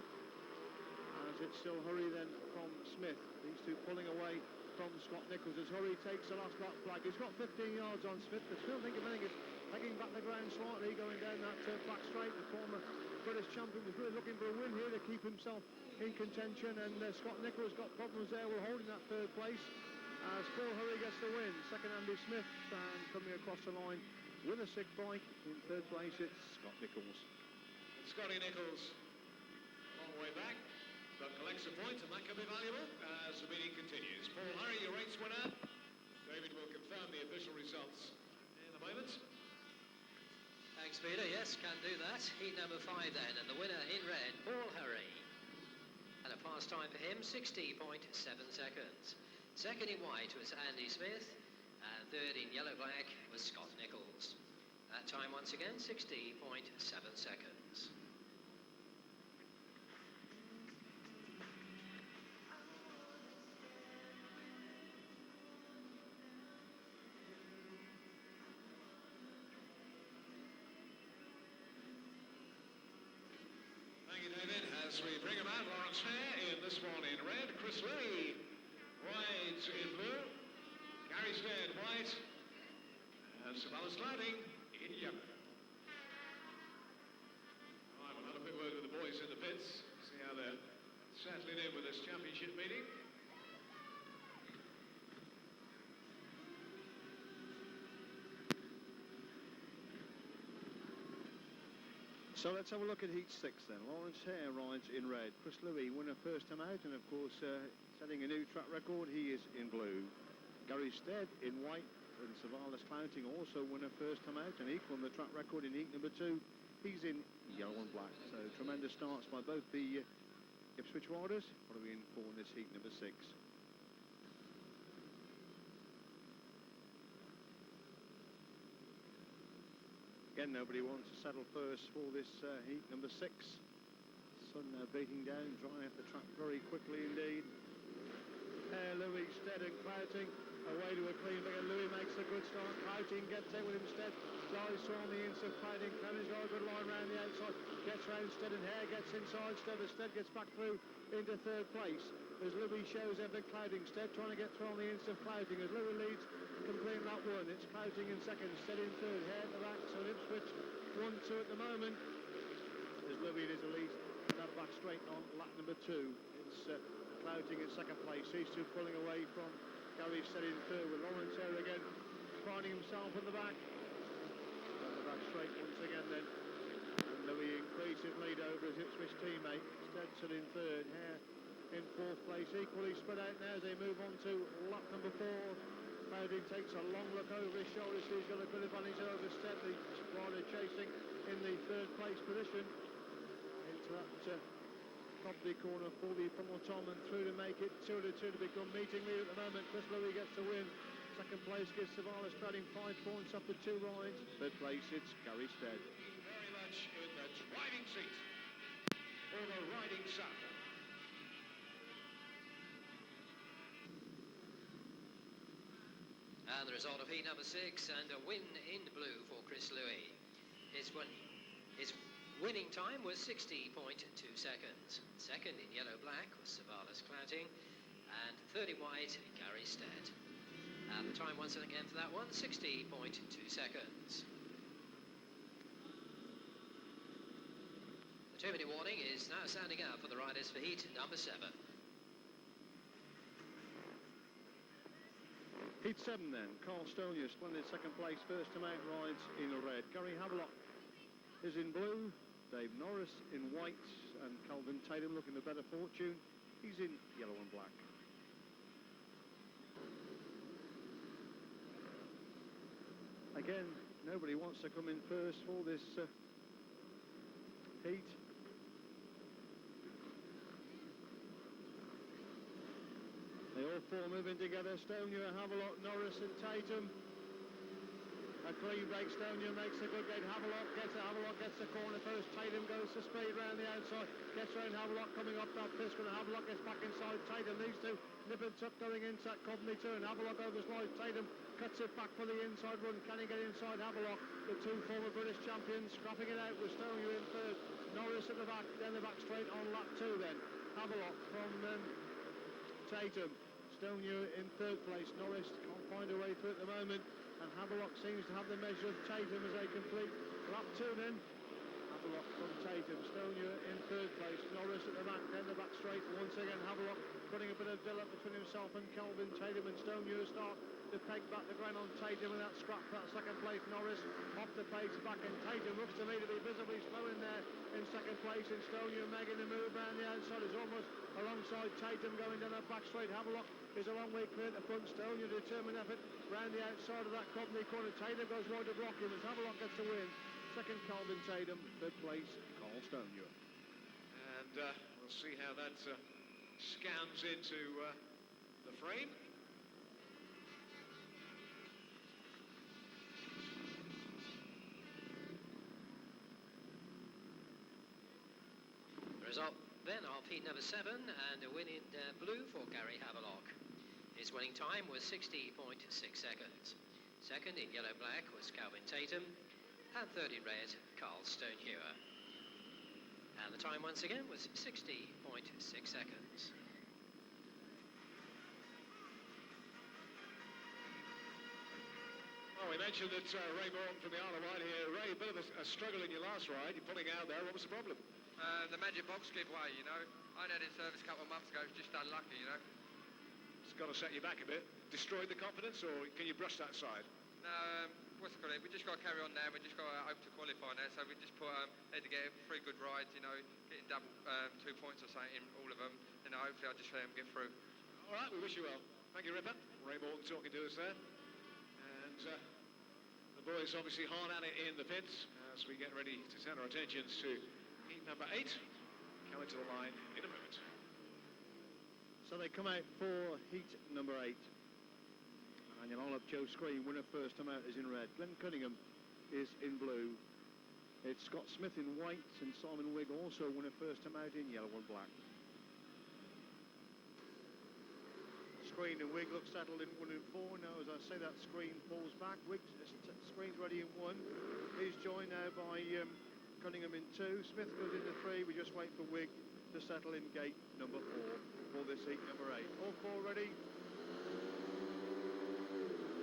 As it's still Hurry then from Smith, these two pulling away from Scott Nichols as Hurry takes the last lap flag. He's got 15 yards on Smith, but still think of anything is taking back the ground slightly, going down that back straight. The former British champion was really looking for a win here to keep himself in contention, and Scott Nichols got problems there while holding that third place as Paul Hurry gets the win. Second Andy Smith, and coming across the line with a sick bike in third place it's Scott Nichols. Scotty Nichols a long way back, but collects a point, and that can be valuable as the meeting continues. Paul Hurry, your race winner. David will confirm the official results in a moment. Thanks, Peter. Yes, can do that. Heat number 5 then, and the winner in red, Paul Hurry. And a fast time for him, 60.7 seconds. Second in white was Andy Smith, and third in yellow-black was Scott Nichols. That time once again, 60.7 seconds. Thank you, David. As we bring him out, Lawrence Hare in this one in red, Chris Louis rides in blue, Gary Stead white, and Savalas Clouding in yellow. All right, we'll have a quick word with the boys in the pits, see how they're settling in with this championship meeting. So let's have a look at heat 6 then. Lawrence Hare rides in red. Chris Louis winner first time out, and of course setting a new track record, he is in blue. Gary Stead in white, and Savalas Clouting also won a first time out and equal on the track record in heat number 2. He's in yellow and black. So tremendous starts by both the Ipswich riders. What are we in for in this heat number 6? Again, nobody wants to settle first for this heat number 6. Sun beating down, drying up the track very quickly indeed. Louis, Stead and Clouting away to a clean figure. Louis makes a good start. Clouting gets there with him. Stead flies on the inside. Clouting Cannon's got a good line round the outside. Gets round Stead and Hare gets inside Stead. As Stead gets back through into third place. As Louis shows Evan Clouting. Stead trying to get through on the inside of Clouting. As Louis leads completing that one. It's Clouting in second. Stead in third. Hare at the back. So Ipswich 1-2 at the moment. As Louis is the lead. That back straight on lap number 2. It's Clouting in second place. These two pulling away from Gary Stead in third with Lawrence here again finding himself in the back. And the back straight once again then. And Louis increases lead over his Ipswich teammate. Stetson in third. Hare in fourth place. Equally spread out now as they move on to lap number 4. Clouting takes a long look over his shoulder, so he's got a good advantage over Stead, the rider chasing in the third place position. Into that Coventry corner for the Funnel Tom and through to make it 2-2 to become meeting lead at the moment. Chris Louis gets the win. Second place gives Savalas Clouting 5 points after 2 rides. Third place it's Gary Stead. Very much in the driving seat for the riding South. And the result of heat number 6 and a win in blue for Chris Louis. His winning time was 60.2 seconds. Second in yellow-black was Savalas Clouting, and third in white, Gary Stead. And the time once again for that one, 60.2 seconds. The 2-minute warning is now sounding out for the riders for heat number 7. Heat 7 then. Carl Stonia, splendid second place, first to mount rides in red. Gary Havelock is in blue. Dave Norris in white, and Calvin Tatum looking for better fortune. He's in yellow and black. Again, nobody wants to come in first for this heat. They all four moving together. Stonia, Havelock, Norris and Tatum. A clean break. Stonia makes a good gate. Havelock gets the corner first. Tatum goes to speed round the outside. Gets round Havelock coming up that pist. When Havelock gets back inside Tatum. These two nip and tuck going into that Coventry turn. Havelock overslides Tatum. Cuts it back for the inside run. Can he get inside Havelock? The two former British champions scrapping it out with Stonia in third. Norris at the back. Then the back straight on lap 2 then. Havelock from Tatum. Stonia in third place. Norris can't find a way through at the moment, and Havelock seems to have the measure of Tatum as they complete lap 2 then. Havelock from Tatum. Stonia in third place. Norris at the back, then the back straight. Once again Havelock putting a bit of build up between himself and Calvin Tatum, and Stonia start to peg back the ground on Tatum with that scrap for that second place. Norris off the pace back, and Tatum looks to me to be visibly slow in there in second place, and Stonia making the move round the outside is almost alongside Tatum going down that back straight. Havelock is a long way clear at the front. Stonia determined effort round the outside of that Coventry corner. Tatum goes wide to block him as Havelock gets the win. Second Calvin Tatum, third place Carl Stonia. And we'll see how that scans into the frame. The result then of heat number 7 and a win in blue for Gary Havelock. His winning time was 60.6 seconds. Second in yellow-black was Calvin Tatum, and third in red, Carl Stonehewer. And the time once again was 60.6 seconds. Well, we mentioned that Ray Morton from the Isle of Wight here. Ray, a bit of a struggle in your last ride. You're pulling out there. What was the problem? The magic box gave way, you know. I had it service a couple of months ago. It was just unlucky, you know. It's got to set you back a bit. Destroyed the confidence, or can you brush that side? No, what's it called? We just got to carry on now. We just got to hope to qualify now. So we just put had to get 3 good rides, you know, getting double 2 points or something in all of them. And hopefully I'll just get through. All right, we wish you well. Thank you, Ripper. Ray Morton talking to us there. And and the boys obviously hard at it in the pits as we get ready to turn our attentions to heat number 8, coming to the line in a moment. So they come out for heat number 8. And you'll hold up Joe Screen, winner first time out, is in red. Glenn Cunningham is in blue. It's Scott Smith in white, and Simon Wigg also winner first time out in yellow and black. Screen and Wigg look settled in 1 and 4. Now, as I say, that Screen pulls back. Screen's ready in 1. He's joined now by Cunningham in 2. Smith goes into 3. We just wait for Wigg to settle in gate number 4 for this heat number 8. All 4 ready.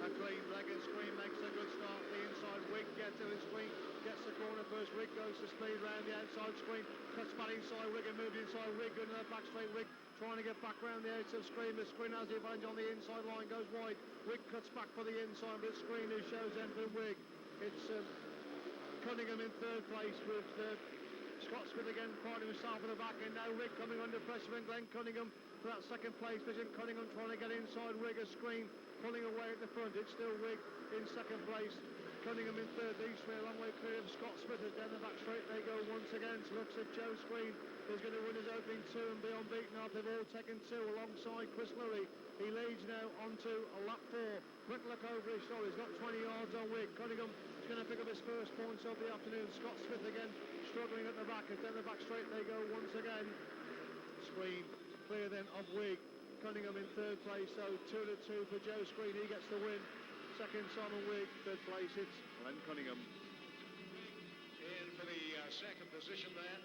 A clean leg and Screen makes a good start. The inside Wigg gets to his Screen, gets the corner first. Wigg goes to speed round the outside Screen, cuts back inside Wigg and moves inside Wigg, and back straight Wigg trying to get back round the outside of Screen. The Screen has the advantage on the inside line, goes wide. Wigg cuts back for the inside, but it's Screen who shows end for Wigg. It's Cunningham in 3rd place with Scott Smith again fighting himself at the back, and now Wigg coming under pressure from Glenn Cunningham for that 2nd place position. Cunningham trying to get inside Wigg as Screen pulling away at the front. It's still Wigg in 2nd place. Cunningham in 3rd. These three a long way clear of Scott Smith as down the back straight they go once again. So looks at Joe Screen is going to win his opening 2 and be unbeaten after they've all taken 2 alongside Chris Louis. He leads now onto a lap 4. Quick look over his shoulder. He's got 20 yards on Wigg. Cunningham is going to pick up his first points of the afternoon. Scott Smith again struggling at the back as down the back straight they go once again. Screen clear then of Wigg. Cunningham in 3rd place, so 2-2 for Joe Screen. He gets the win. 2nd, Simon Wigg. 3rd place, it's Glenn Cunningham. In for the 2nd position there.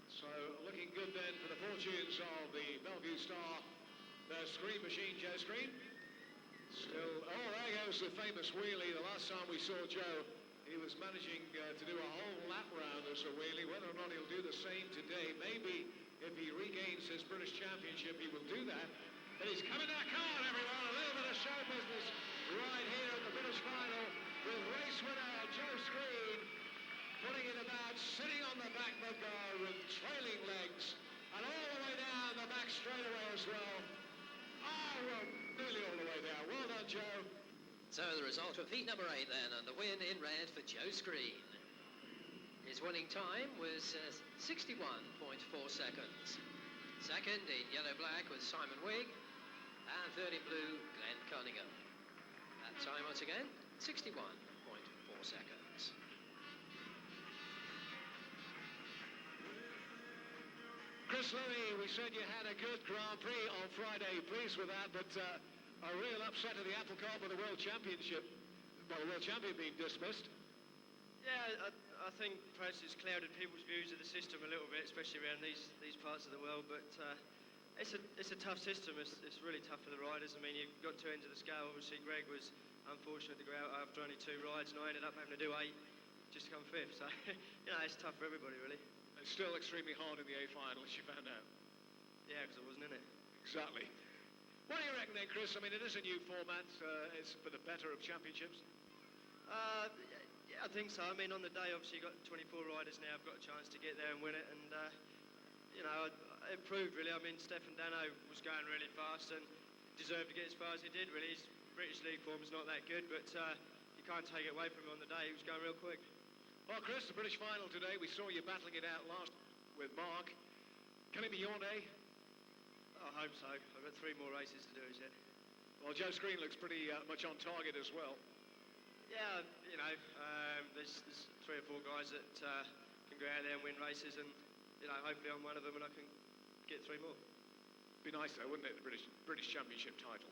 So looking good then for the fortunes of the Bellevue Star, the Screen machine, Joe Screen. Still, oh, there goes the famous wheelie. The last time we saw Joe, he was managing to do a whole lap round as a wheelie. Whether or not he'll do the same today, maybe if he regains his British Championship, he will do that. But he's coming now. Come on, everyone. A little bit of show business right here at the British final with race winner Joe Screen putting it about, sitting on the back mudguard with trailing legs, and all the way down the back straightaway as well. Oh, well, nearly all the way down. Well done, Joe. So the result of heat number 8 then, and the win in red for Joe Screen. His winning time was 61.4 seconds. 2nd in yellow-black was Simon Wigg, and 3rd in blue, Glenn Cunningham. That time once again, 61.4 seconds. Chris Louis, we said you had a good Grand Prix on Friday. Pleased with that, but a real upset of the apple cart with the World Championship. Well, the World Champion being dismissed. Yeah, I think perhaps it's clouded people's views of the system a little bit, especially around these parts of the world. But it's a tough system. It's really tough for the riders. I mean, you've got 2 ends of the scale. Obviously, Greg was unfortunate to go out after only 2 rides, and I ended up having to do 8 just to come 5th. So, it's tough for everybody, really. It's still extremely hard in the A final, as you found out. Yeah, because I wasn't in it. Exactly. What do you reckon then, Chris? I mean, it is a new format. It's for the better of championships. Yeah, I think so. I mean, on the day, obviously, you've got 24 riders now. I've got a chance to get there and win it. And, it improved, really. I mean, Stefan Dano was going really fast and deserved to get as far as he did, really. His British League form's not that good, but you can't take it away from him on the day. He was going real quick. Well, Chris, the British final today, we saw you battling it out last with Mark. Can it be your day? I hope so. I've got 3 more races to do, he said. Well, Joe Screen looks pretty much on target as well. Yeah, there's 3 or 4 guys that can go out there and win races, and, hopefully I'm one of them and I can get 3 more. Be nice though, wouldn't it, the British Championship title?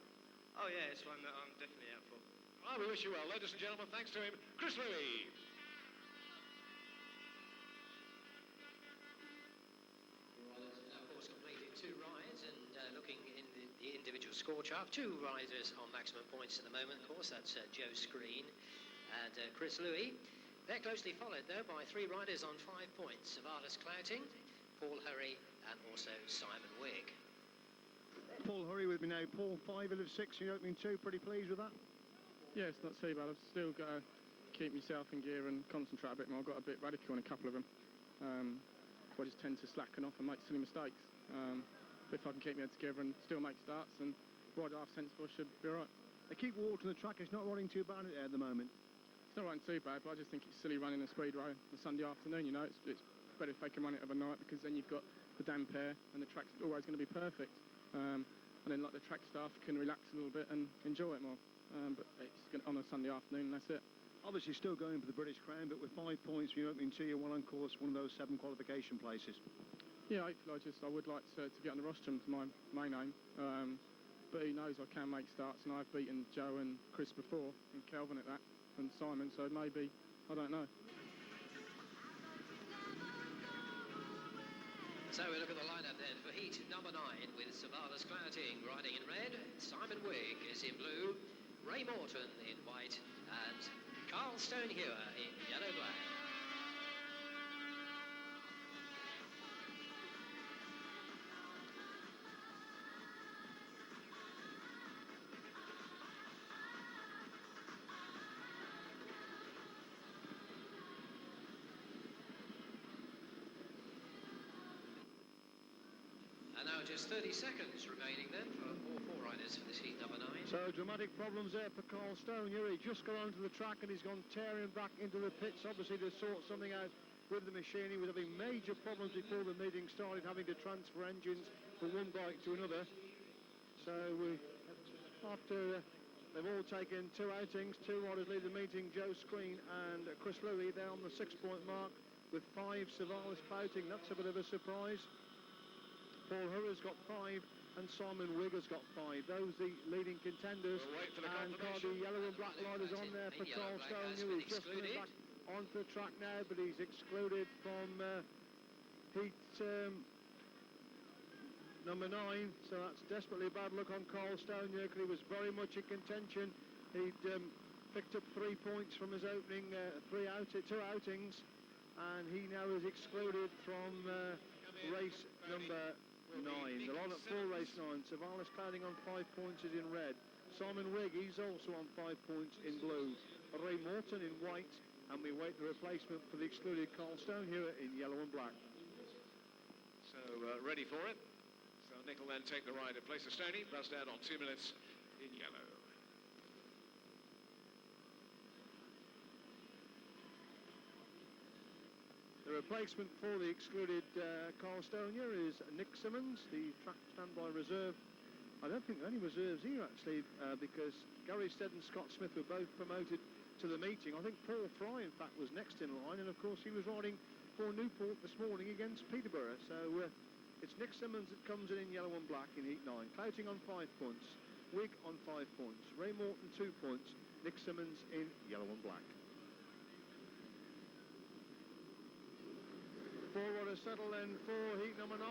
Oh yeah, it's one that I'm definitely out for. Oh, we wish you well. Ladies and gentlemen, thanks to him, Chris Louis. Individual score chart. 2 riders on maximum points at the moment, of course. That's Joe Screen and Chris Louis. They're closely followed, though, by 3 riders on 5 points. Savalas Clouting, Paul Hurry, and also Simon Wigg. Paul Hurry with me now. Paul, 5 out of 6 in the opening 2. Pretty pleased with that? Yeah, it's not too bad. I've still got to keep myself in gear and concentrate a bit more. I got a bit radical in a couple of them. I just tend to slacken off and make silly mistakes. But if I can keep my head together and still make starts and ride half sensible, should be all right. they keep watering the track. It's not running too bad at the moment. It's not running too bad, but I just think it's silly running a speedway on a Sunday afternoon, you know. It's better if they can run it overnight, because then you've got the damp air and the track's always going to be perfect. And then like the track staff can relax a little bit and enjoy it more. But it's on a Sunday afternoon, and that's it. Obviously still going for the British crown, but with 5 points from your opening two, you're well on course for one of those 7 qualification places. Yeah, hopefully I would like to get on the rostrum to my main aim. But who knows, I can make starts, and I've beaten Joe and Chris before, and Kelvin at that, and Simon, so maybe, I don't know. So we look at the lineup then for heat number 9 with Savalas Clouting riding in red, Simon Wigg is in blue, Ray Morton in white, and Carl Stonehewer in yellow-black. And now just 30 seconds remaining then for all 4 riders for this heat number 9. So dramatic problems there for Carl Stonehewer. He just got onto the track and he's gone tearing back into the pits, obviously to sort something out with the machine. He was having major problems before the meeting started, having to transfer engines from one bike to another. So after they've all taken 2 outings, 2 riders lead the meeting, Joe Screen and Chris Louis. They're on the 6-point mark with 5. Savalas Clouting, that's a bit of a surprise. Paul Hurrah's got 5 and Simon Wigg has got 5. Those the leading contenders. And the yellow and black riders on there for Carl Stonehewer. He's just coming back onto the track now, but he's excluded from heat number 9. So that's desperately bad luck on Carl Stonehewer, because he was very much in contention. He'd picked up 3 points from his opening 2 outings, and he now is excluded from race number 9. The line at 4 race 9. Savalas Clouting on 5 points is in red. Simon Wigg, he's also on 5 points in blue. Ray Morton in white, and we wait the replacement for the excluded Carl Stonehewer in yellow and black. So ready for it. So Nick will then take the ride in place of Stoney, bust out on 2 minutes in yellow. The replacement for the excluded Carl Stonehewer is Nick Simmons, the track standby reserve. I don't think there are any reserves here actually, because Gary Stead and Scott Smith were both promoted to the meeting. I think Paul Fry in fact was next in line, and of course he was riding for Newport this morning against Peterborough. So it's Nick Simmons that comes in yellow and black in heat 9. Clouting on 5 points, Wigg on 5 points, Ray Morton 2 points, Nick Simmons in yellow and black. 4 riders settle then for heat number 9.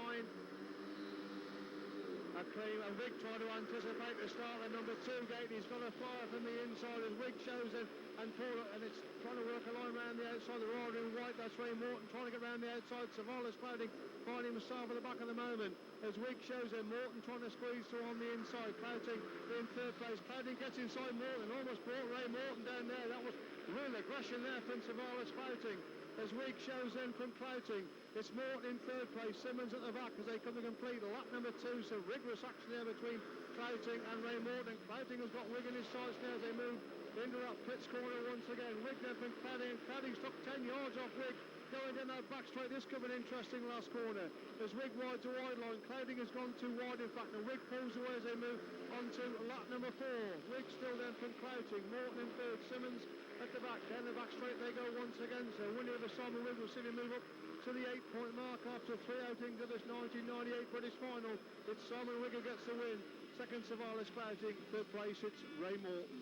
And Wigg trying to anticipate the start of number 2 gate. He's got a flyer from the inside as Wigg shows it, and it's trying to work a line around the outside. The rider in white, that's Ray Morton, trying to get around the outside. Savalas Clouting finding himself at the back at the moment as Wigg shows him. Morton trying to squeeze through on the inside. Clouting in 3rd place. Clouting gets inside Morton, almost brought Ray Morton down there. That was real aggression there from Savalas Clouting. As Wigg shows in from Clouting, it's Morton in 3rd place, Simmons at the back as they come to complete lap number 2. So rigorous action there between Clouting and Ray Morton. Clouting has got Wigg in his sights now as they move into that pits corner once again. Wigg there from Clouting. Clouting's took 10 yards off Wigg going down that back straight. This could be an interesting last corner as Wigg rides a wide line. Clouting has gone too wide in fact, and Wigg pulls away as they move onto lap number 4. Wigg still then from Clouting. Morton in 3rd, Simmons at the back. Down the back straight they go once again. So winner of the Simon Wigg will see him move up to the 8-point mark after 3 outings of this 1998 British final. It's Simon Wigg who gets the win. 2nd, Savalas Clouting. 3rd place, it's Ray Morton.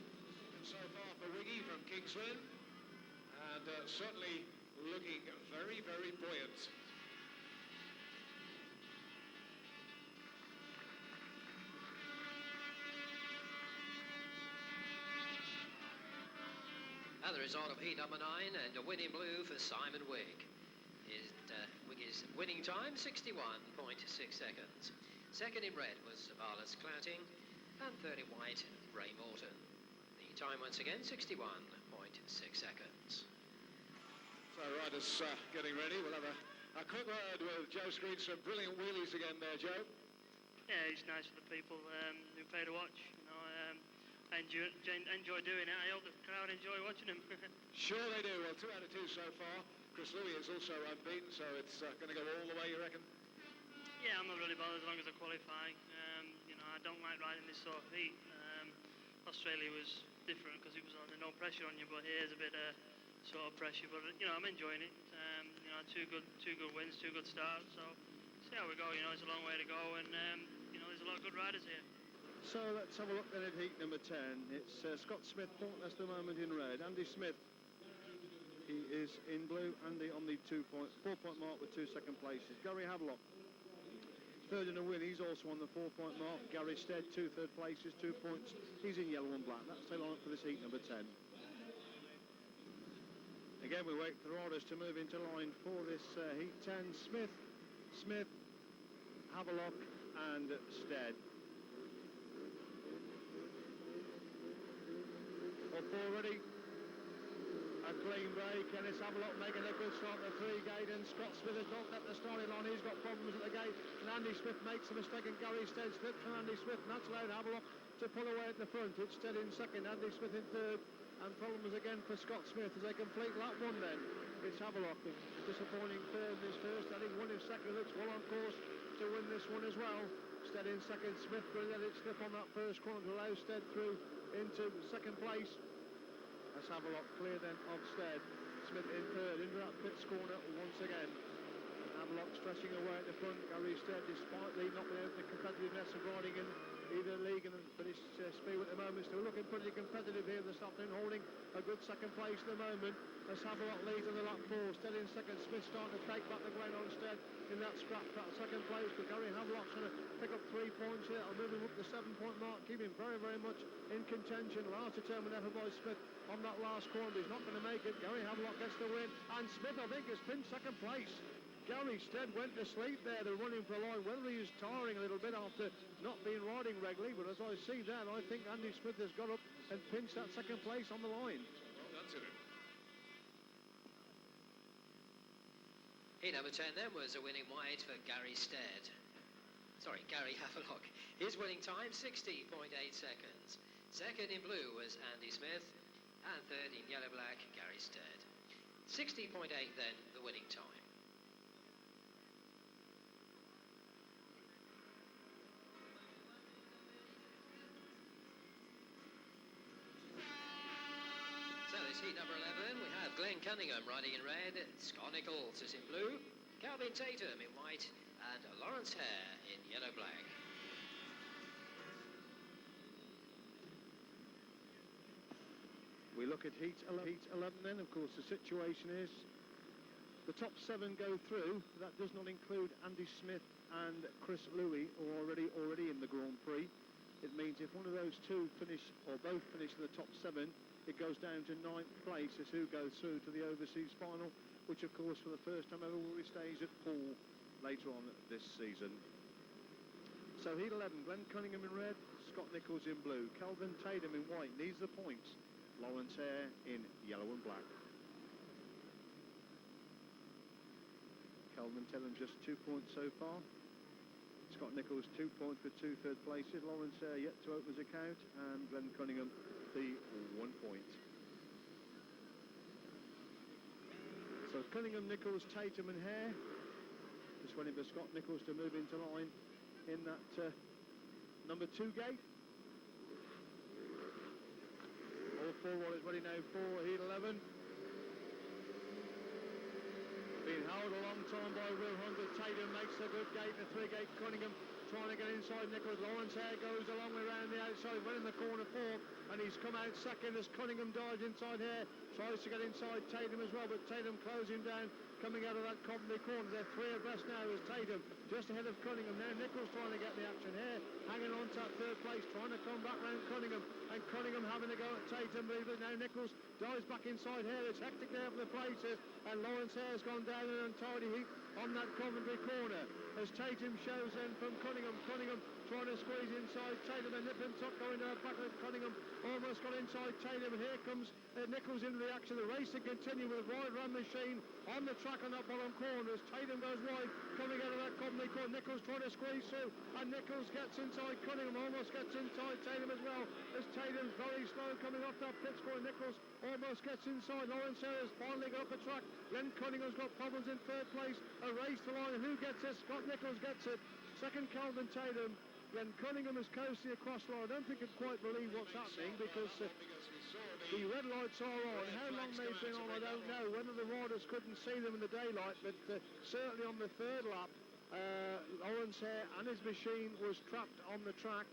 So far for Wiggy from King's Lynn, and certainly looking very, very buoyant. And the result of heat number 9, and a win in blue for Simon Wigg. Wigg is winning time 61.6 seconds. 2nd in red was Savalas Clouting, and 3rd in white, Ray Morton. The time once again 61.6 seconds. So riders getting ready. We'll have a quick word with Joe Screen. Some brilliant wheelies again there, Joe. Yeah, it's nice for the people who pay to watch. You know, enjoy doing it. I hope the crowd enjoy watching him. Sure they do. Well, 2 out of 2 so far. Chris Louis is also unbeaten, so it's going to go all the way, you reckon? Yeah, I'm not really bothered as long as I qualify. I don't like riding this sort of heat. Australia was different because it was under no pressure on you, but here's a bit sort of pressure. But I'm enjoying it. Two good wins, 2 good starts. So see how we go. It's a long way to go, and there's a lot of good riders here. So let's have a look then at heat number 10. It's Scott Smith, pointless the moment in red. Andy Smith, he is in blue. Andy on the 4-point mark with 2 second places. Gary Havelock, third in a win. He's also on the 4-point mark. Gary Stead, 2 third places, 2 points. He's in yellow and black. That's the lineup for this heat number 10. Again, we wait for orders to move into line for this heat 10. Smith, Havelock and Stead. Up already. A clean break. Ennis Havelock making a good start at the 3 gate, and Scott Smith has not at the starting line. He's got problems at the gate, and Andy Smith makes a mistake, and Gary Stead slips from Andy Smith, and that's allowed Havelock to pull away at the front. It's Stead in second, Andy Smith in third, and problems again for Scott Smith as they complete lap 1 then. It's Havelock, disappointing third in his first, and he's won his second. Looks well on course to win this one as well. Stead in second, Smith going to let it slip on that first corner to allow Stead through into second place. Let's have a look clear then of Stead. Smith in third, into that pits corner once again. Havelock stretching away at the front. Gary Stead, despite not being able to the competitiveness of riding in either league and British Speedway at the moment, still looking pretty competitive here this afternoon, holding a good second place at the moment. As Havelock leads on the lap 4, Stead in second. Smith starting to take back the ground on Stead in that scrap, that second place. But Gary Havelock's going to pick up 3 points here. I'll move him up the 7-point mark, keep him very, very much in contention. Last determined effort by Smith on that last corner. He's not going to make it. Gary Havelock gets the win, and Smith, I think, has pinned second place. Gary Stead went to sleep there. They're running for a line. Whether he's tiring a little bit after not being riding regularly, but as I see that, I think Andy Smith has got up and pinched that second place on the line. Well done to him. Heat number 10 then was a winning wide for Gary Stead. Sorry, Gary Havelock. His winning time, 60.8 seconds. Second in blue was Andy Smith, and third in yellow-black, Gary Stead. 60.8 then, the winning time. So this heat number 11, we have Glenn Cunningham riding in red, Scott Nichols is in blue, Calvin Tatum in white, and Lawrence Hare in yellow-black. We look at heat 11 then. Of course, the situation is the top 7 go through. That does not include Andy Smith and Chris Louis, who are already in the Grand Prix. It means if one of those 2 finish, or both finish in the top 7, it goes down to 9th place as who goes through to the overseas final, which of course for the first time ever will be staged at Poole later on this season. So heat 11, Glenn Cunningham in red, Scott Nichols in blue, Calvin Tatum in white, needs the points. Lawrence Hare in yellow and black. Calvin Tatum just 2 points so far. Scott Nichols 2 points for 2 third places. Lawrence Hare yet to open his account, and Glenn Cunningham the 1 point. So Cunningham, Nichols, Tatum and Hare. Just waiting for Scott Nichols to move into line in that number 2 gate. All 4 riders ready now for heat 11. Being held a long time by Will Hunter. Tatum makes a good gate, the 3 gate. Cunningham trying to get inside Nichols. Lawrence Hare goes a long way around the outside, went in the corner 4, and he's come out second as Cunningham dives inside Hare. Tries to get inside Tatum as well, but Tatum closing down, coming out of that Coventry corner. They're 3 abreast now as Tatum just ahead of Cunningham. Now Nichols trying to get the action. Hare hanging on to that 3rd place, trying to come back round Cunningham, and Cunningham having to go at Tatum, but now Nichols dives back inside Hare. It's hectic there for the places, and Lawrence Hare's gone down an untidy heat on that Coventry corner as Tatum shows in from Cunningham. Cunningham trying to squeeze inside Tatum, and nip and tuck going back at Cunningham. Almost got inside Tatum, and here comes Nichols into the action. The race to continue with Roy Ram Machine on the track on that bottom corner as Tatum goes wide, coming out of that Coventry corner. Nichols trying to squeeze through, and Nichols gets inside Cunningham, almost gets inside Tatum as well, as Tatum's very slow coming off that pit score. Nichols almost gets inside. Lawrence Harris finally got up the track. Then Cunningham's got problems in third place. A race to line, and who gets it? Scott Nichols gets it. Second, Calvin Tatum. Then Cunningham is coasting across line. I don't think I quite believe what's happening because the red lights are on. How long they've been on, I don't know. Whether the riders couldn't see them in the daylight, but certainly on the third lap, Lawrence Hare and his machine was trapped on the track.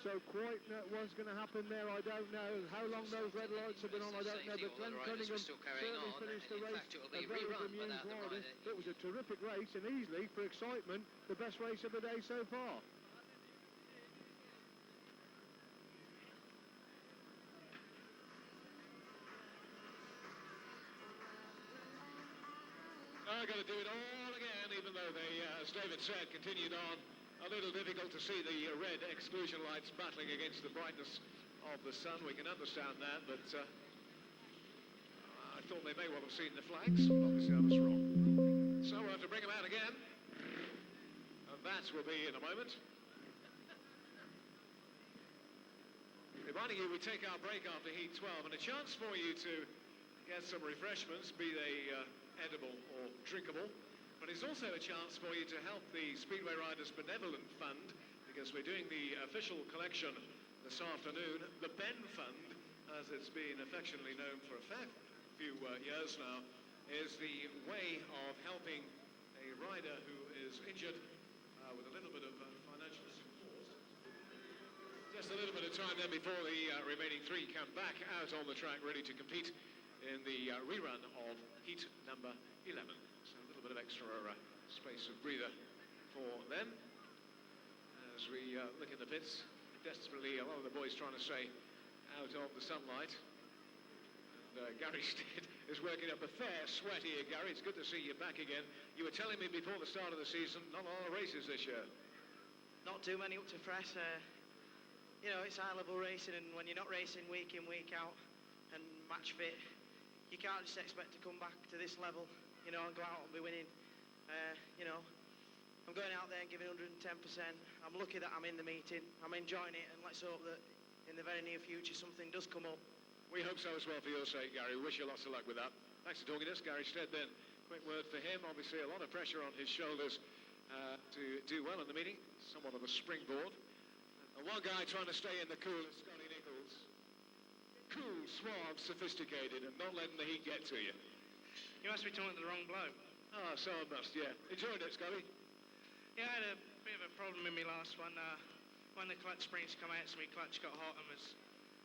So quite what's going to happen there, I don't know. How long those red lights have been on, I don't know. But Glenn Cunningham certainly finished the race a very bemused rider. It was a terrific race, and easily, for excitement, the best race of the day so far. I've got to do it all again, even though they, as David said, continued on. A little difficult to see the red exclusion lights battling against the brightness of the sun. We can understand that, but I thought they may well have seen the flags. Obviously, I was wrong. So we'll have to bring them out again, and that will be in a moment. Reminding you, we take our break after Heat 12, and a chance for you to get some refreshments, be they edible or drinkable. But it's also a chance for you to help the Speedway Riders Benevolent Fund, because we're doing the official collection this afternoon. The Ben Fund, as it's been affectionately known for a fair few years now, is the way of helping a rider who is injured with a little bit of financial support. Just a little bit of time then before the remaining three come back out on the track ready to compete in the rerun of heat number 11. So a little bit of extra space of breather for them. As we look in the pits, desperately, a lot of the boys trying to stay out of the sunlight. And Gary Stead is working up a fair sweat here. Gary, it's good to see you back again. You were telling me before the start of the season, not a lot of races this year. Not too many up to fresh. You know, it's high-level racing, and when you're not racing week in, week out, and match fit, you can't just expect to come back to this level, you know, and go out and be winning. You know, I'm going out there and giving 110%. I'm lucky that I'm in the meeting. I'm enjoying it, and let's hope that in the very near future something does come up. We hope so as well for your sake, Gary. We wish you lots of luck with that. Thanks for talking to us, Gary Stead. Then, quick word for him. Obviously, a lot of pressure on his shoulders to do well in the meeting. Somewhat of a springboard. And one guy trying to stay in the cool is Scotty Nichols. Cool, suave, sophisticated, and not letting the heat get to you. You must be talking to the wrong bloke. Oh, so I must, yeah. Enjoyed it, Scotty? Yeah, I had a bit of a problem in my last one. When the clutch springs come out, so my clutch got hot and was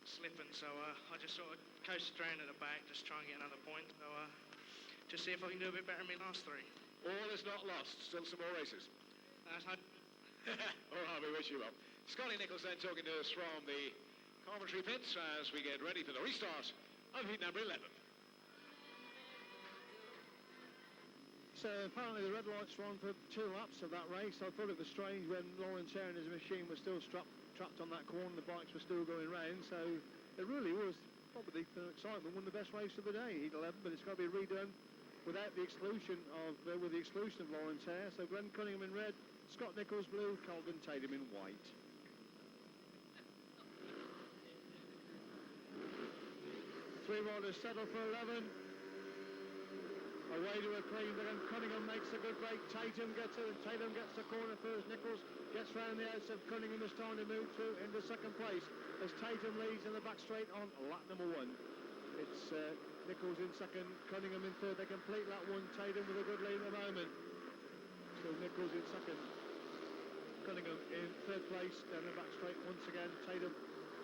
slipping, so I just sort of coasted around at the back, just try and get another point. So just see if I can do a bit better in my last three. All is not lost. Still some more races. That's hope. All right, we wish you well. Scotty Nichols then talking to us from the Coventry pits as we get ready for the restart of heat number 11. So apparently the red lights were on for 2 laps of that race. I thought it was strange when Lawrence Hare and his machine were still trapped on that corner, the bikes were still going round. So it really was probably, for excitement, one of the best races of the day, heat 11, but it's got to be redone without the exclusion of, with the exclusion of Lawrence Hare. So Glenn Cunningham in red, Scott Nichols blue, Calvin Tatum in white. Three riders settle for 11. Away to a clean, but then Cunningham makes a good break. Tatum gets the corner first. Nichols gets round the outside. Cunningham is trying to move through into second place as Tatum leads in the back straight on lap number 1. It's Nichols in second, Cunningham in third. They complete lap 1. Tatum with a good lead at the moment. So Nichols in second, Cunningham in third place. Down the back straight once again. Tatum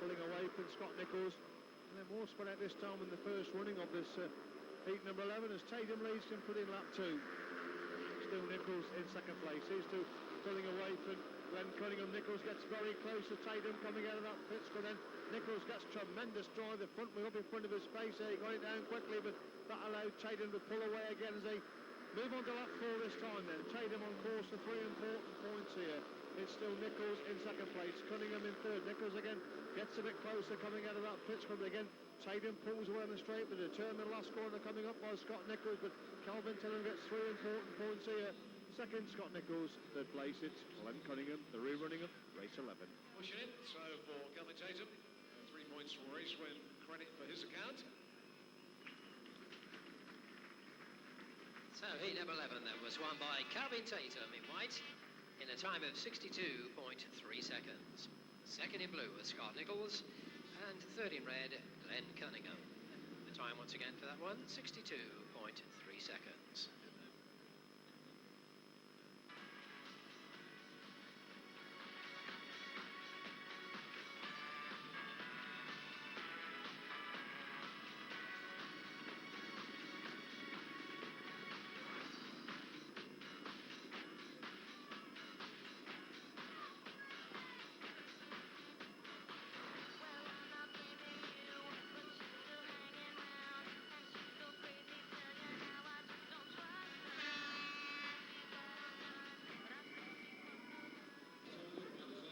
pulling away from Scott Nichols. And then more spread out this time in the first running of this heat number 11 as Tatum leads and put in lap 2. Still Nichols in second place. He's two pulling away from Glenn Cunningham. Nichols gets very close to Tatum coming out of that pit score. Then Nichols gets tremendous drive. The front wheel up in front of his face there. He got it down quickly, but that allowed Tatum to pull away again as they Move on to lap 4 this time then. Tatum on course for 3 important points here. It's still Nichols in second place, Cunningham in third. Nichols again gets a bit closer coming out of that pit scrum again. Tatum pulls away on the straight, but determined last corner coming up by Scott Nichols, but Calvin Tillham gets 3 important points here. Second, Scott Nichols. Third place, it's Glenn Cunningham, the rerunning of race 11. Pushing it, so for Calvin Tatum, 3 points for race win credit for his account. So heat number 11 that was won by Calvin Tatum in white in a time of 62.3 seconds. Second in blue was Scott Nichols, and third in red, Glenn Cunningham. The time once again for that one, 62.3 seconds.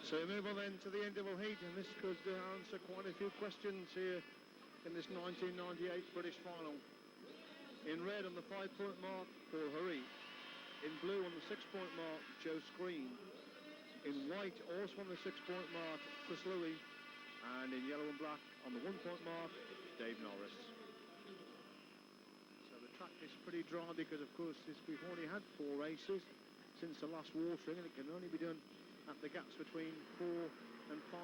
So we move on then to the interval heat, and this could answer quite a few questions here in this 1998 British final. In red on the 5-point mark, Paul Hurry. In blue on the 6-point mark, Joe Screen. In white, also on the 6-point mark, Chris Louis. And in yellow and black on the 1-point mark, Dave Norris. So the track is pretty dry because, of course, we've only had 4 races since the last watering, and it can only be done at the gaps between 4 and 5,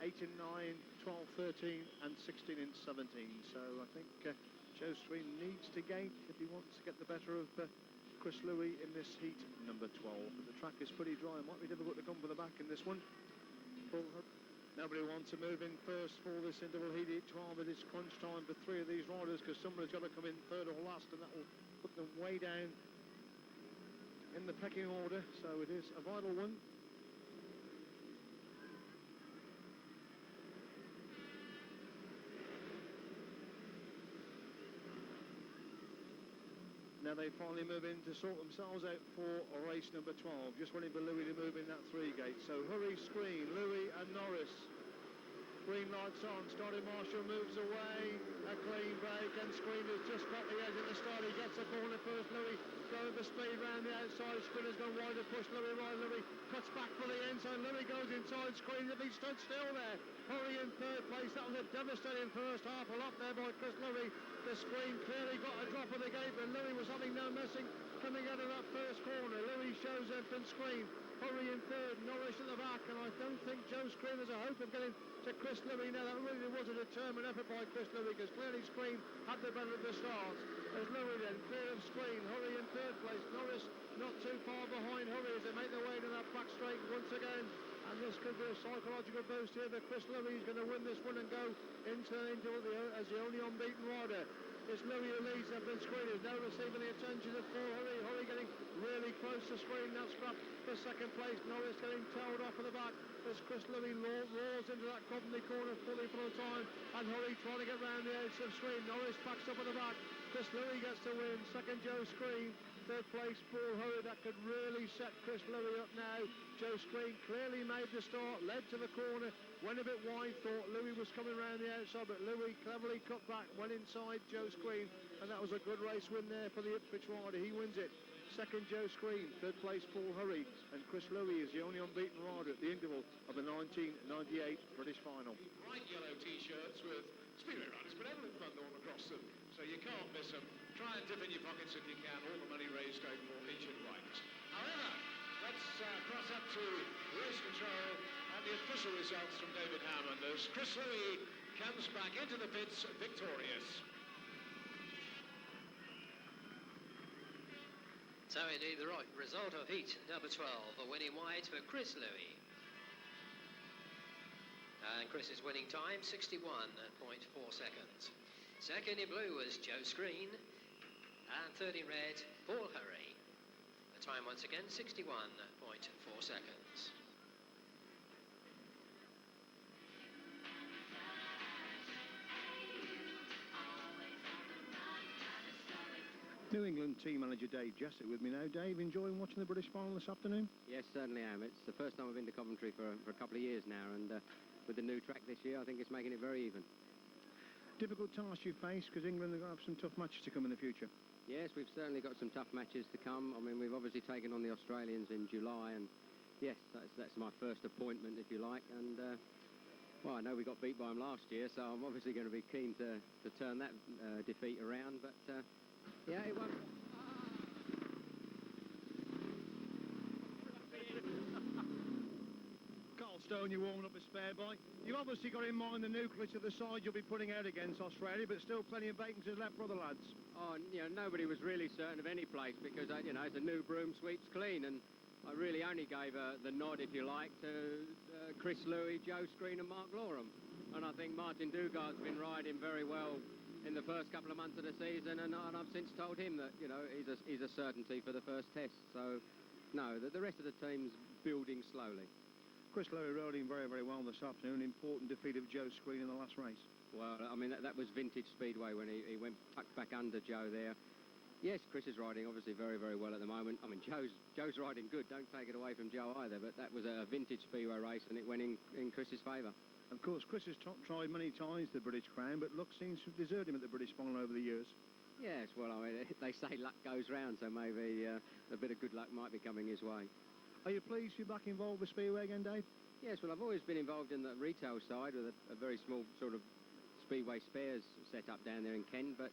8 and 9, 12, 13 and 16 and 17. So I think Joe Screen needs to gate if he wants to get the better of Chris Louis in this heat number 12. But the track is pretty dry. It might be difficult to come for the back in this one. Nobody wants to move in first for this interval heat at 12. It is crunch time for 3 of these riders because somebody's got to come in third or last, and that will put them way down in the pecking order. So it is a vital one. Now they finally move in to sort themselves out for race number 12. Just waiting for Louis to move in that 3 gate. So Hurry, Screen, Louis and Norris. Green lights on. Starting Marshall moves away. A clean break, and Screen has just got the edge of the start. He gets a corner first. Louis going for speed round the outside. Screen has gone wide to push Louis right. Louis cuts back for the inside. Louis goes inside Screen. If he stood still there. Hurry in third place. That was a devastating first half. A lot there by Chris Louis. The Screen clearly got a drop of the gate, but Louis was having no messing coming out of that first corner. Louis shows up and Screen. Hurry in third, Norris at the back, and I don't think Joe Screen has a hope of getting to Chris Louis. Now that really was a determined effort by Chris Louis, because clearly Screen had the better of the start. As Louis then clear of Screen, Hurry in third place, Norris not too far behind Hurry as they make their way to that back straight once again. And this could be a psychological boost here that Chris Louis is going to win this one and go into as the only unbeaten rider. It's Louis who leads up, and Screen is now receiving the attention of Paul Hurry. Hurry getting really close to Screen. Now scrap for second place. Norris getting tailed off at the back as Chris Louis roars into that Coventry corner fully full of time. And Hurry trying to get round the edge of Screen. Norris backs up at the back. Chris Louis gets to win. Second, Joe Screen. Third place, Paul Hurry. That could really set Chris Louis up now. Joe Screen clearly made the start, led to the corner, went a bit wide, thought Louis was coming around the outside, but Louis cleverly cut back, went inside Joe Screen, and that was a good race win there for the Ipswich rider. He wins it. Second, Joe Screen. Third place, Paul Hurry. And Chris Louis is the only unbeaten rider at the interval of the 1998 British final. Bright yellow T-shirts with Speedway Riders benevolent fund all across them, so you can't miss them. Try and dip in your pockets if you can. All the money raised going for Asian riders. However, let's cross up to race control and the official results from David Hammond as Chris Louis comes back into the pits victorious. So indeed the right result of heat number 12, a winning wide for Chris Louis. And Chris's winning time, 61.4 seconds. Second in blue was Joe Screen, and third in red, Paul Hurry. The time once again, 61.4 seconds. New England team manager Dave Jessett with me now. Dave, enjoying watching the British final this afternoon? Yes, certainly am. It's the first time I've been to Coventry for a couple of years now, and with the new track this year, I think it's making it very even. Difficult task you face, because England are going to have some tough matches to come in the future. Yes, we've certainly got some tough matches to come. I mean, we've obviously taken on the Australians in July, and yes, that's my first appointment, if you like, and well, I know we got beat by them last year, so I'm obviously going to be keen to turn that defeat around, but yeah, it won't. Carl Stone, you're warming up a spare bike. You've obviously got in mind the nucleus of the side you'll be putting out against Australia, but still plenty of vacancies left for other lads. Oh, you know, nobody was really certain of any place because, you know, it's a new broom sweeps clean, and I really only gave the nod, if you like, to Chris Louis, Joe Screen and Mark Loram. And I think Martin Dugard's been riding very well in the first couple of months of the season, and I've since told him that, you know, he's a certainty for the first test. So, no, the rest of the team's building slowly. Chris Louis rode him very, very well this afternoon. Important defeat of Joe Screen in the last race. Well, I mean, that was vintage Speedway when he went tucked back under Joe there. Yes, Chris is riding obviously very, very well at the moment. I mean, Joe's riding good. Don't take it away from Joe either. But that was a vintage Speedway race, and it went in Chris's favour. Of course, Chris has tried many times the British Crown, but luck seems to have deserted him at the British final over the years. Yes, well, I mean, they say luck goes round, so maybe a bit of good luck might be coming his way. Are you pleased to be back involved with Speedway again, Dave? Yes, well, I've always been involved in the retail side with a very small sort of Speedway spares set up down there in Kent, but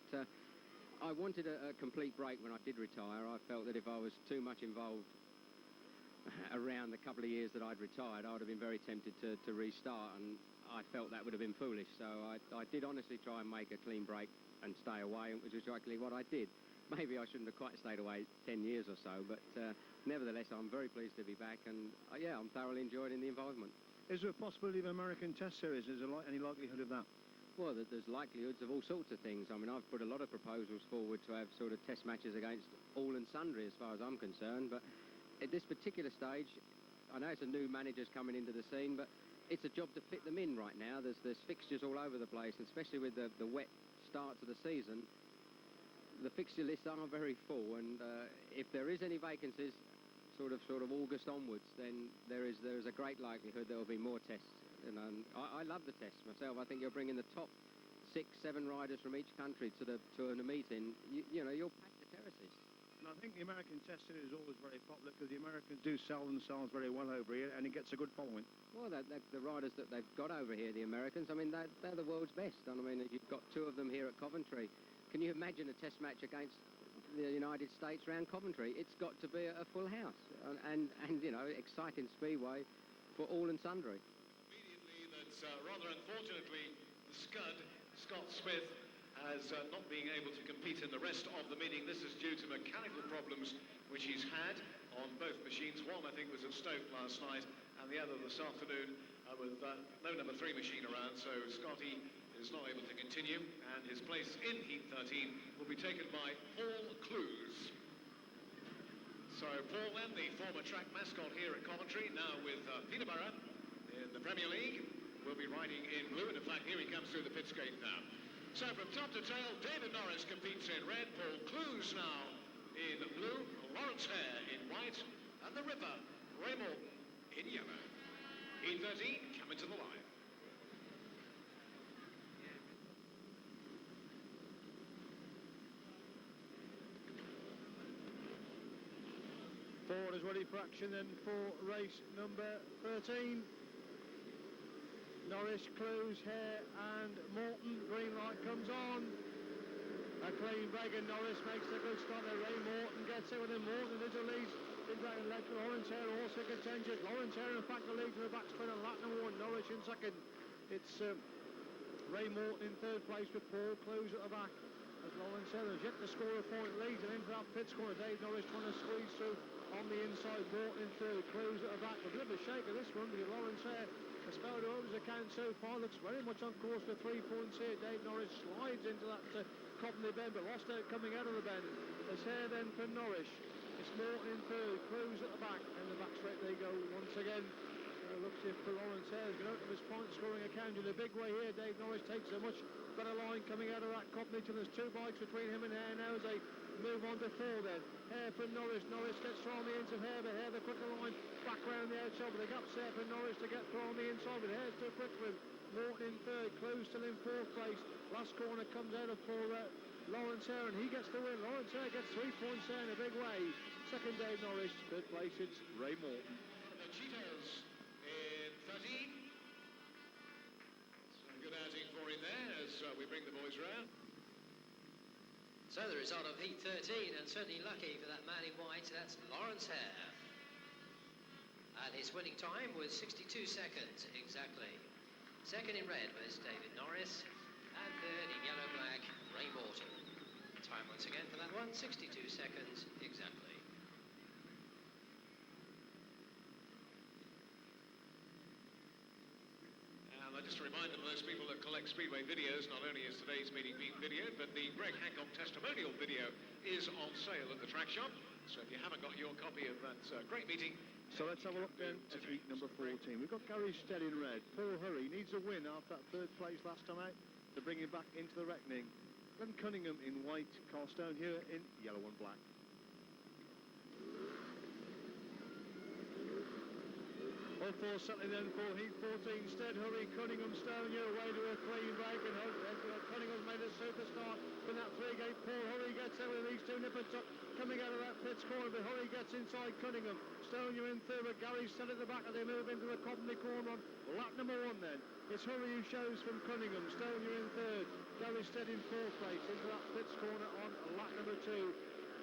I wanted a complete break when I did retire. I felt that if I was too much involved around the couple of years that I'd retired, I would have been very tempted to restart, and I felt that would have been foolish. So I did honestly try and make a clean break and stay away, which is exactly what I did. Maybe I shouldn't have quite stayed away 10 years or so, but nevertheless, I'm very pleased to be back, and yeah, I'm thoroughly enjoying the involvement. Is there a possibility of an American Test Series? Is there any likelihood of that? Well, there's likelihoods of all sorts of things. I mean, I've put a lot of proposals forward to have sort of test matches against all and sundry as far as I'm concerned, but at this particular stage, I know it's a new manager's coming into the scene, but it's a job to fit them in right now. There's fixtures all over the place, especially with the wet start to the season. The fixture lists are very full, and if there is any vacancies sort of August onwards, then there is a great likelihood there will be more tests. And I love the tests myself. I think you're bringing the top 6, 7 riders from each country to a meeting. You know, you'll pack the terraces. And I think the American Test Series is always very popular because the Americans do sell themselves very well over here, and it gets a good following. Well, the riders that they've got over here, the Americans, I mean, they're the world's best. And I mean, you've got 2 of them here at Coventry. Can you imagine a test match against the United States around Coventry? It's got to be a full house, and you know, exciting Speedway for all and sundry. Rather unfortunately, the Scud, Scott Smith, has not been able to compete in the rest of the meeting. This is due to mechanical problems which he's had on both machines. One, I think, was at Stoke last night, and the other this afternoon with no number 3 machine around. So Scotty is not able to continue, and his place in Heat 13 will be taken by Paul Clues. So Paul, then, the former track mascot here at Coventry, now with Peterborough in the Premier League, will be riding in blue, and in fact here he comes through the pits gate now. So from top to tail, David Norris competes in red, Paul Clues now in blue, Lawrence Hare in white, and the Ripper, Ray Morton, in yellow. Heat 13 coming to the line. Ford is ready for action then for race number 13. Norris, Clues, Hare and Morton. Green light comes on. A clean break, and Norris makes a good start there. Ray Morton gets it with him. Morton is the lead. In dragon left, Lawrence Hare also contentious. Lawrence Hare in fact the lead to the back sprint, and lap number 1, Norris in second. It's Ray Morton in third place with Paul Clues at the back. As Lawrence Hare has yet to score a point, leads and into that pit corner. Dave Norris trying to squeeze through on the inside. Morton in third, Clues at the back. A bit of a shake of this one because Lawrence Hare has spelled over his account so far. Looks very much on course for 3 points here. Dave Norris slides into that Coventry bend, but lost out coming out of the bend. There's Hare then for Norris. It's Morton in third, Clues at the back, and the back straight they go once again. Looks as if Lawrence Hare has got out of his point scoring account in a big way here. Dave Norris takes a much better line coming out of that Coventry till there's 2 bikes between him and Hare now as they move on to 4 then. Hare from Norris. Norris gets through on the inside of Hare, but Hare the quicker line back round the outside. But the gap's there for Norris to get through on the inside, but Hare's too quick for him. Morton in 3rd, Clue still in 4th place. Last corner comes out of for Lawrence Hare, and he gets the win. Lawrence Hare gets 3 points there in a big way. Second, Dave Norris. 3rd place, it's Ray Morton. The Cheetos in 13. So good outing for him there as we bring the boys round. So the result of heat 13, and certainly lucky for that man in white, that's Lawrence Hare. And his winning time was 62 seconds, exactly. Second in red was David Norris, and third in yellow-black, Ray Morton. Time once again for that one, 62 seconds, exactly. And just to remind those people that collect Speedway videos, not only is today's meeting being videoed, but the Greg Hancock testimonial video is on sale at the track shop. So if you haven't got your copy of that great meeting... So let's have a look then at heat number 14. We've got Gary Stead in red. Paul Hurry needs a win after that 3rd place last time out to bring him back into the reckoning. Glenn Cunningham in white, Carl Stone here in yellow and black. 4 settling then for heat 14. Stead, Hurry, Cunningham, Stone here away to a clean break, and Cunningham's made a superstar from that 3-gate. Paul Hurry gets there with these 2 nippers coming out of that pits corner, but Hurry gets inside Cunningham. Stone you're in 3rd, but Gary Stead at the back as they move into the Coventry corner. Lap number 1 then. It's Hurry who shows from Cunningham. Stone you're in 3rd. Gary Stead in 4th place into that pits corner on lap number 2.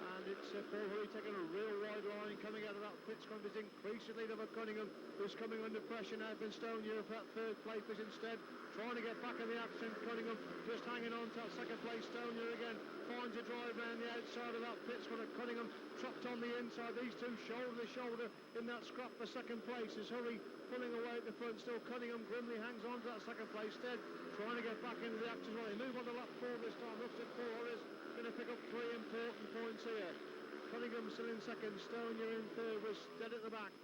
And it's Paul Hurry taking a real wide line coming out of that pits corner. It's increasingly over Cunningham, who's coming under pressure now from Stone here for that 3rd place instead. Trying to get back in the action. Cunningham just hanging on to that 2nd place. Stone here again finds a drive around the outside of that pits corner. Cunningham trapped on the inside. These 2 shoulder to shoulder in that scrap for 2nd place. As Hurry pulling away at the front. Still Cunningham grimly hangs on to that 2nd place. Stead trying to get back into the action. Well, they move on to lap 4 this time. Looks at Paul Hurry's going to pick up 3 important points here. Cunningham still in 2nd. Stone you're in 3rd. Was Stead at the back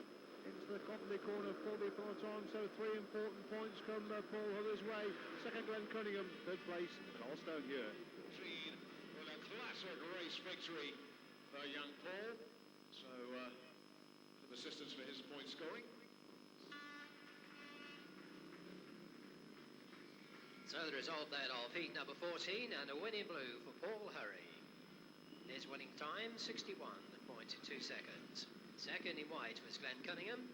into the Coventry corner probably for time. So 3 important points come Paul Hurry's way. 2nd Glenn Cunningham. 3rd place Carl Stone here. With a classic race victory for young Paul. So some assistance for his point scoring. So the result then of heat number 14, and a win in blue for Paul Hurry. His winning time, 61.2 seconds. Second in white was Glenn Cunningham,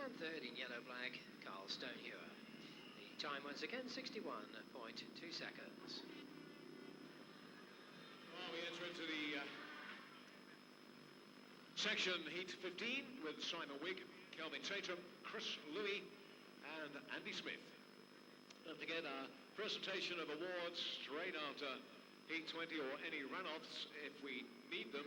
and third in yellow-black, Carl Stonehewer. The time once again, 61.2 seconds. Well, we enter into the section heat 15 with Simon Wigg, Kelvin Tatum, Chris Louis, and Andy Smith. Don't forget our presentation of awards straight after heat 20 or any run-offs if we need them.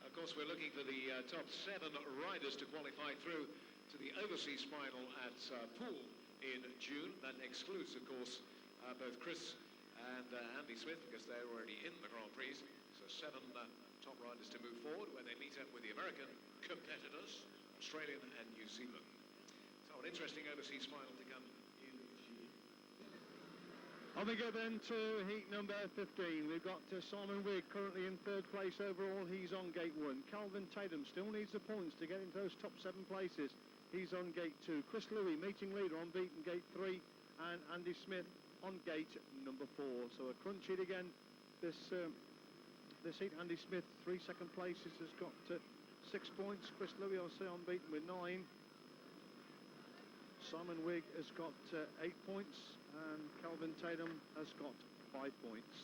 Of course, we're looking for the top 7 riders to qualify through to the overseas final at Poole in June. That excludes, of course, both Chris and Andy Smith, because they're already in the Grand Prix. So 7 top riders to move forward when they meet up with the American competitors, Australian and New Zealand. So an interesting overseas final to come in June. On we go then to heat number 15. We've got Simon Wigg currently in 3rd place overall. He's on gate 1. Calvin Tatum still needs the points to get into those top 7 places. He's on gate 2. Chris Louis, meeting leader, on beaten gate 3. And Andy Smith on gate number 4. So a crunch hit again. This heat, Andy Smith, 3 second places, has got 6 points. Chris Louis, I'll say, unbeaten with 9. Simon Wigg has got 8 points. And Calvin Tatum has got 5 points.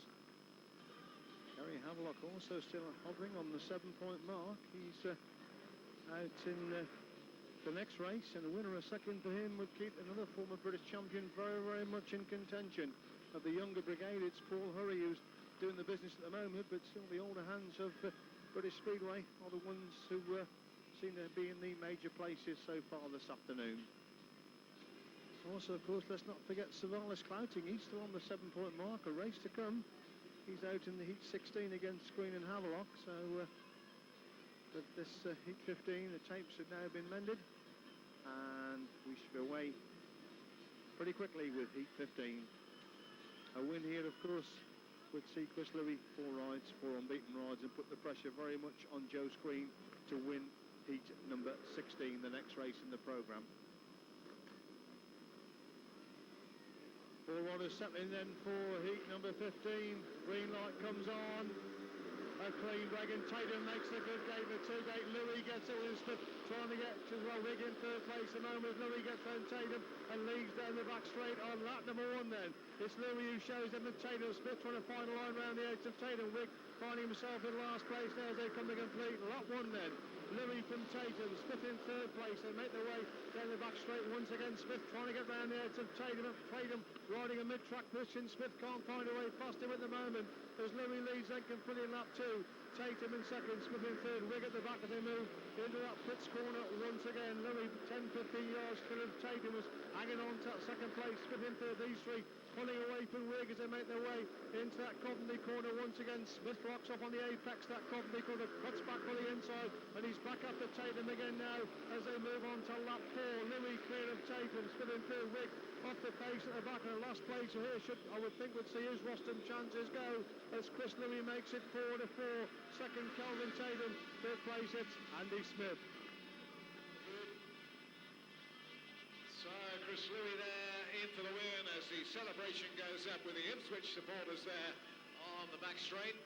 Gary Havelock also still hovering on the 7-point mark. He's out in the next race, and the winner a second for him would keep another former British champion very, very much in contention. Of the younger brigade, it's Paul Hurry who's doing the business at the moment, but still the older hands of British Speedway are the ones who seem to be in the major places so far this afternoon. Also, of course, let's not forget Savalas Clouting. He's still on the 7-point mark. A race to come. He's out in the heat 16 against Green and Havelock. So, but this heat 15, the tapes have now been mended, and we should be away pretty quickly with heat 15. A win here, of course, would see Chris Louis 4 rides, 4 unbeaten rides, and put the pressure very much on Joe Screen to win heat number 16, the next race in the programme. 4 riders settling then for heat number 15. Green light comes on. A clean break, and Tatum makes a good gate for 2 gate. Louis gets it with Smith trying to get to Rig in third place. The moment Louis gets round Tatum and leads down the back straight on lap number 1 then. It's Louis who shows them the Tatum. Smith trying to find a line round the edge of Tatum. Rig finding himself in last place now as they come to complete lap 1 then. Louis from Tatum, Smith in third place. They make their way down the back straight once again. Smith trying to get round the edge of Tatum. Tatum riding a mid-track position. Smith can't find a way past him at the moment as Louis leads then completely in lap 2. Tatum in second, Smith in third. Rig at the back as they move into that pits corner once again. Louis 10-15 yards clear of Tatum was hanging on to that second place. Smith in third. These three pulling away from Rig as they make their way into that Coventry corner once again. Smith locks up on the apex, that Coventry corner, cuts back on the inside, and he's back after Tatum again now as they move on to lap 4. Louis clear of Tatum, Smith in third. Rig off the pace at the back, and the last place here should, I would think, would see his Rostam chances go as Chris Louis makes it 4-4. Second, Calvin Tatum. Third place, it's Andy Smith. So Chris Louis there in for the win as the celebration goes up with the Ipswich supporters there on the back straight.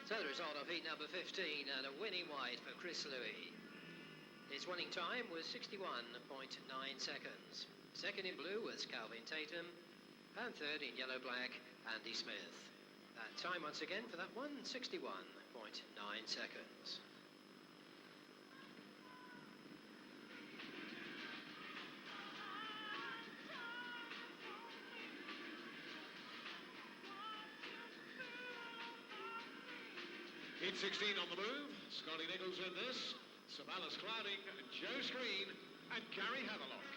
So the result of heat number 15 and a winning white for Chris Louis. His winning time was 61.9 seconds. Second in blue was Calvin Tatum, and third in yellow-black, Andy Smith. That time once again for that one, 61.9 seconds. Heat 16 on the move. Scotty Nichols in this. Savalas Clouding, Joe Screen, and Gary Havelock.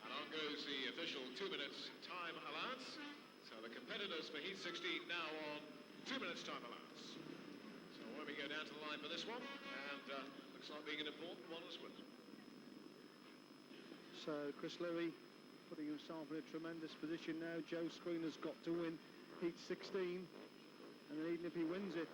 And on goes the official 2 minutes time allowance. So the competitors for Heat 16 now on 2 minutes time allowance. So when we go down to the line for this one, and looks like being an important one as well. So Chris Louis putting himself in a tremendous position now. Joe Screen has got to win Heat 16. And then even if he wins it,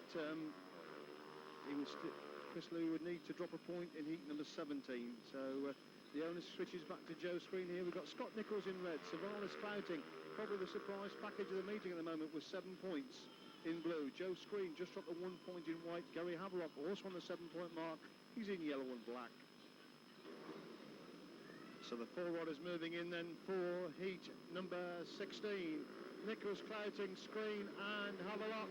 Chris Louis would need to drop a point in heat number 17. So the onus switches back to Joe Screen here. We've got Scott Nichols in red, Savalas Clouting. Probably the surprise package of the meeting at the moment was 7 points in blue. Joe Screen just dropped a 1 point in white. Gary Havelock also on the 7-point mark. He's in yellow and black. So the 4 riders moving in then for heat number 16. Nichols, Clouting, Screen and Havelock.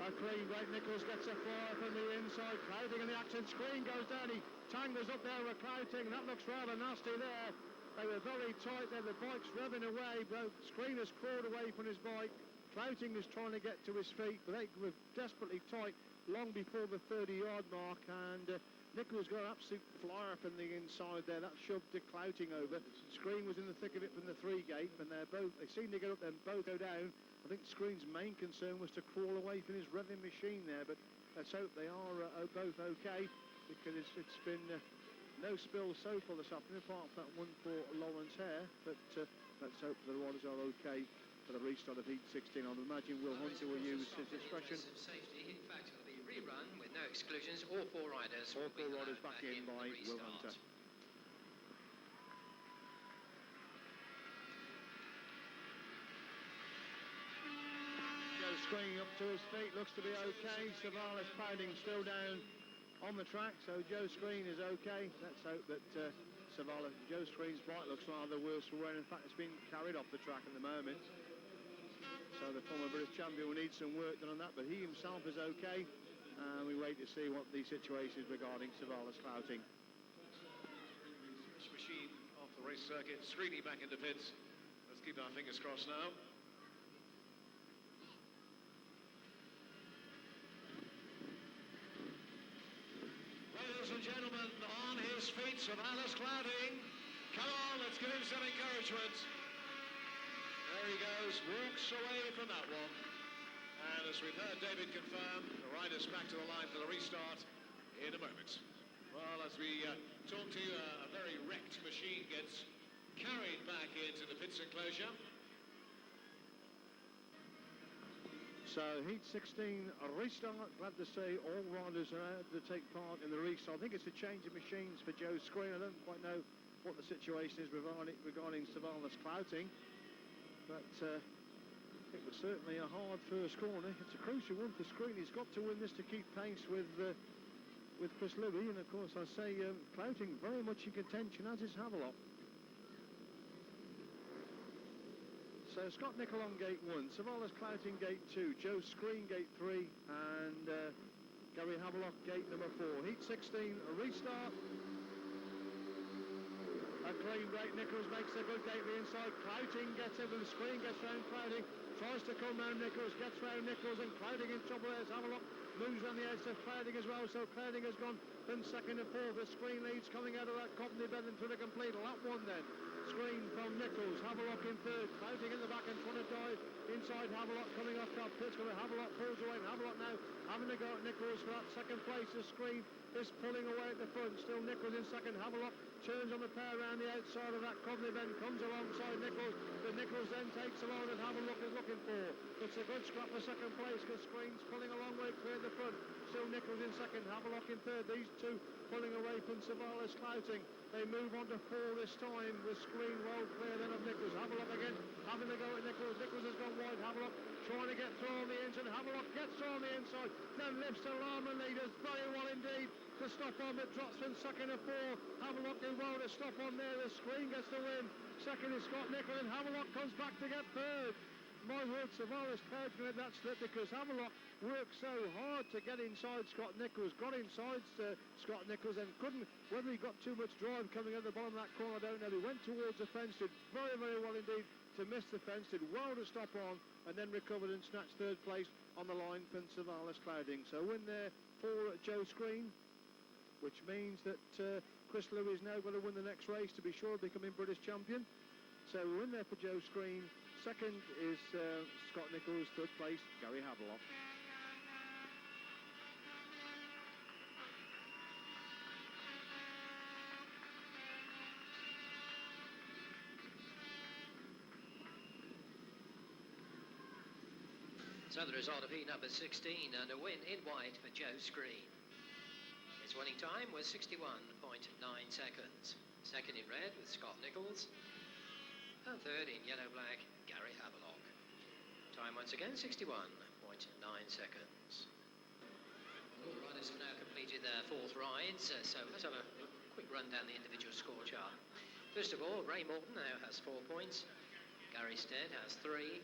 A clean break. Nichols gets a fly from the inside. Clouting in the action. Screen goes down. He tangles up there with Clouting. That looks rather nasty there. They were very tight there. The bike's revving away. Screen has crawled away from his bike. Clouting is trying to get to his feet, but they were desperately tight long before the 30-yard mark, and Nichols got an absolute flyer from the inside there. That shoved the Clouting over. Screen was in the thick of it from the 3 gate, and they seem to get up there and both go down. I think Screen's main concern was to crawl away from his revving machine there, but let's hope they are both okay, because it's been no spills so far this afternoon, apart from that one for Lawrence Hare, but let's hope the riders are okay for the restart of Heat 16. I'd imagine Will Hunter will use his discretion. Safety. In fact, it'll be rerun with no exclusions. All 4 riders. All 4 riders back in by Will Hunter. Joe Screen up to his feet, looks to be okay. Savalas Clouding still down on the track, so Joe Screen is okay. Let's hope that Joe Screen's bike looks rather worse for wear. In fact, it's been carried off the track at the moment. So the former British champion will need some work done on that, but he himself is okay. And we wait to see what the situation is regarding Savalas Clouting. Machine off the race circuit, Screeny back into pits. Let's keep our fingers crossed now. Ladies and gentlemen, on his feet, Savalas Clouting. Come on, let's give him some encouragement. There he goes, walks away from that one. And as we've heard David confirm, the rider's back to the line for the restart in a moment. Well, as we talk to you, a very wrecked machine gets carried back into the pits enclosure. So heat 16 a restart. Glad to say all riders are out to take part in the restart. I think it's a change of machines for Joe Screen. I don't quite know what the situation is regarding Savalas clouting, but it was certainly a hard first corner. It's a crucial one for Screen. He's got to win this to keep pace with Chris Louis, and of course I say clouting very much in contention, as is Havelock. So Scott Nicol on gate 1, Savalas clouting gate 2, Joe Screen gate 3, and Gary Havelock gate number 4. Heat 16 a restart. A clean break. Nichols makes a good gate the inside. Clouting gets over the screen, gets round Clouting, tries to come round Nichols, gets round Nichols, and Clouting in trouble. There's Havelock, moves on the edge to Clouting as well, so Clouting has gone from second to fourth. The Screen leads coming out of that Coventry bed into the complete lap one then. Screen from Nichols, Havelock in third, Clouting in the back and trying to dive inside Havelock coming off that pitch, but Havelock pulls away, and Havelock now having to go at Nichols for that second place. The Screen is pulling away at the front, still Nichols in second. Havelock turns on the pair around the outside of that Coventry bend, comes alongside Nichols, but Nichols then takes the line that Havelock is looking for. It's a good scrap for second place because Screen's pulling a long way clear the front, still Nichols in second, Havelock in third. These two pulling away from Savalas clouting. They move on to 4 this time with Screen well clear then of Nichols. Havelock again having to go at Nichols. Nichols has gone wide. Havelock trying to get through on the inside. Havelock gets through on the inside, then lifts the alarm and leaders very well indeed to stop on, but drops from second to 4. Havelock did well to stop on there. The Screen gets the win. Second is Scott Nichols, and Havelock comes back to get third. My word, Savalas clouds going to that slip because Havelock worked so hard to get inside Scott Nichols, got inside Scott Nichols and couldn't, whether he got too much drive coming at the bottom of that corner, I don't know. He went towards the fence, did very, very well indeed to miss the fence, did well to stop on, and then recovered and snatched third place on the line from Savalas clouding. So win there for Joe Screen, which means that Chris Louis is now going to win the next race to be sure of becoming British champion. So win there for Joe Screen. Second is Scott Nichols, third place Gary Havelock. So the result of heat number 16 and a win in white for Joe Screen. His winning time was 61.9 seconds. Second in red with Scott Nichols. And third in yellow-black, Gary Havelock. Time once again, 61.9 seconds. All riders have now completed their 4th rides, so let's have a quick run down the individual score chart. First of all, Ray Morton now has 4 points. Gary Stead has 3.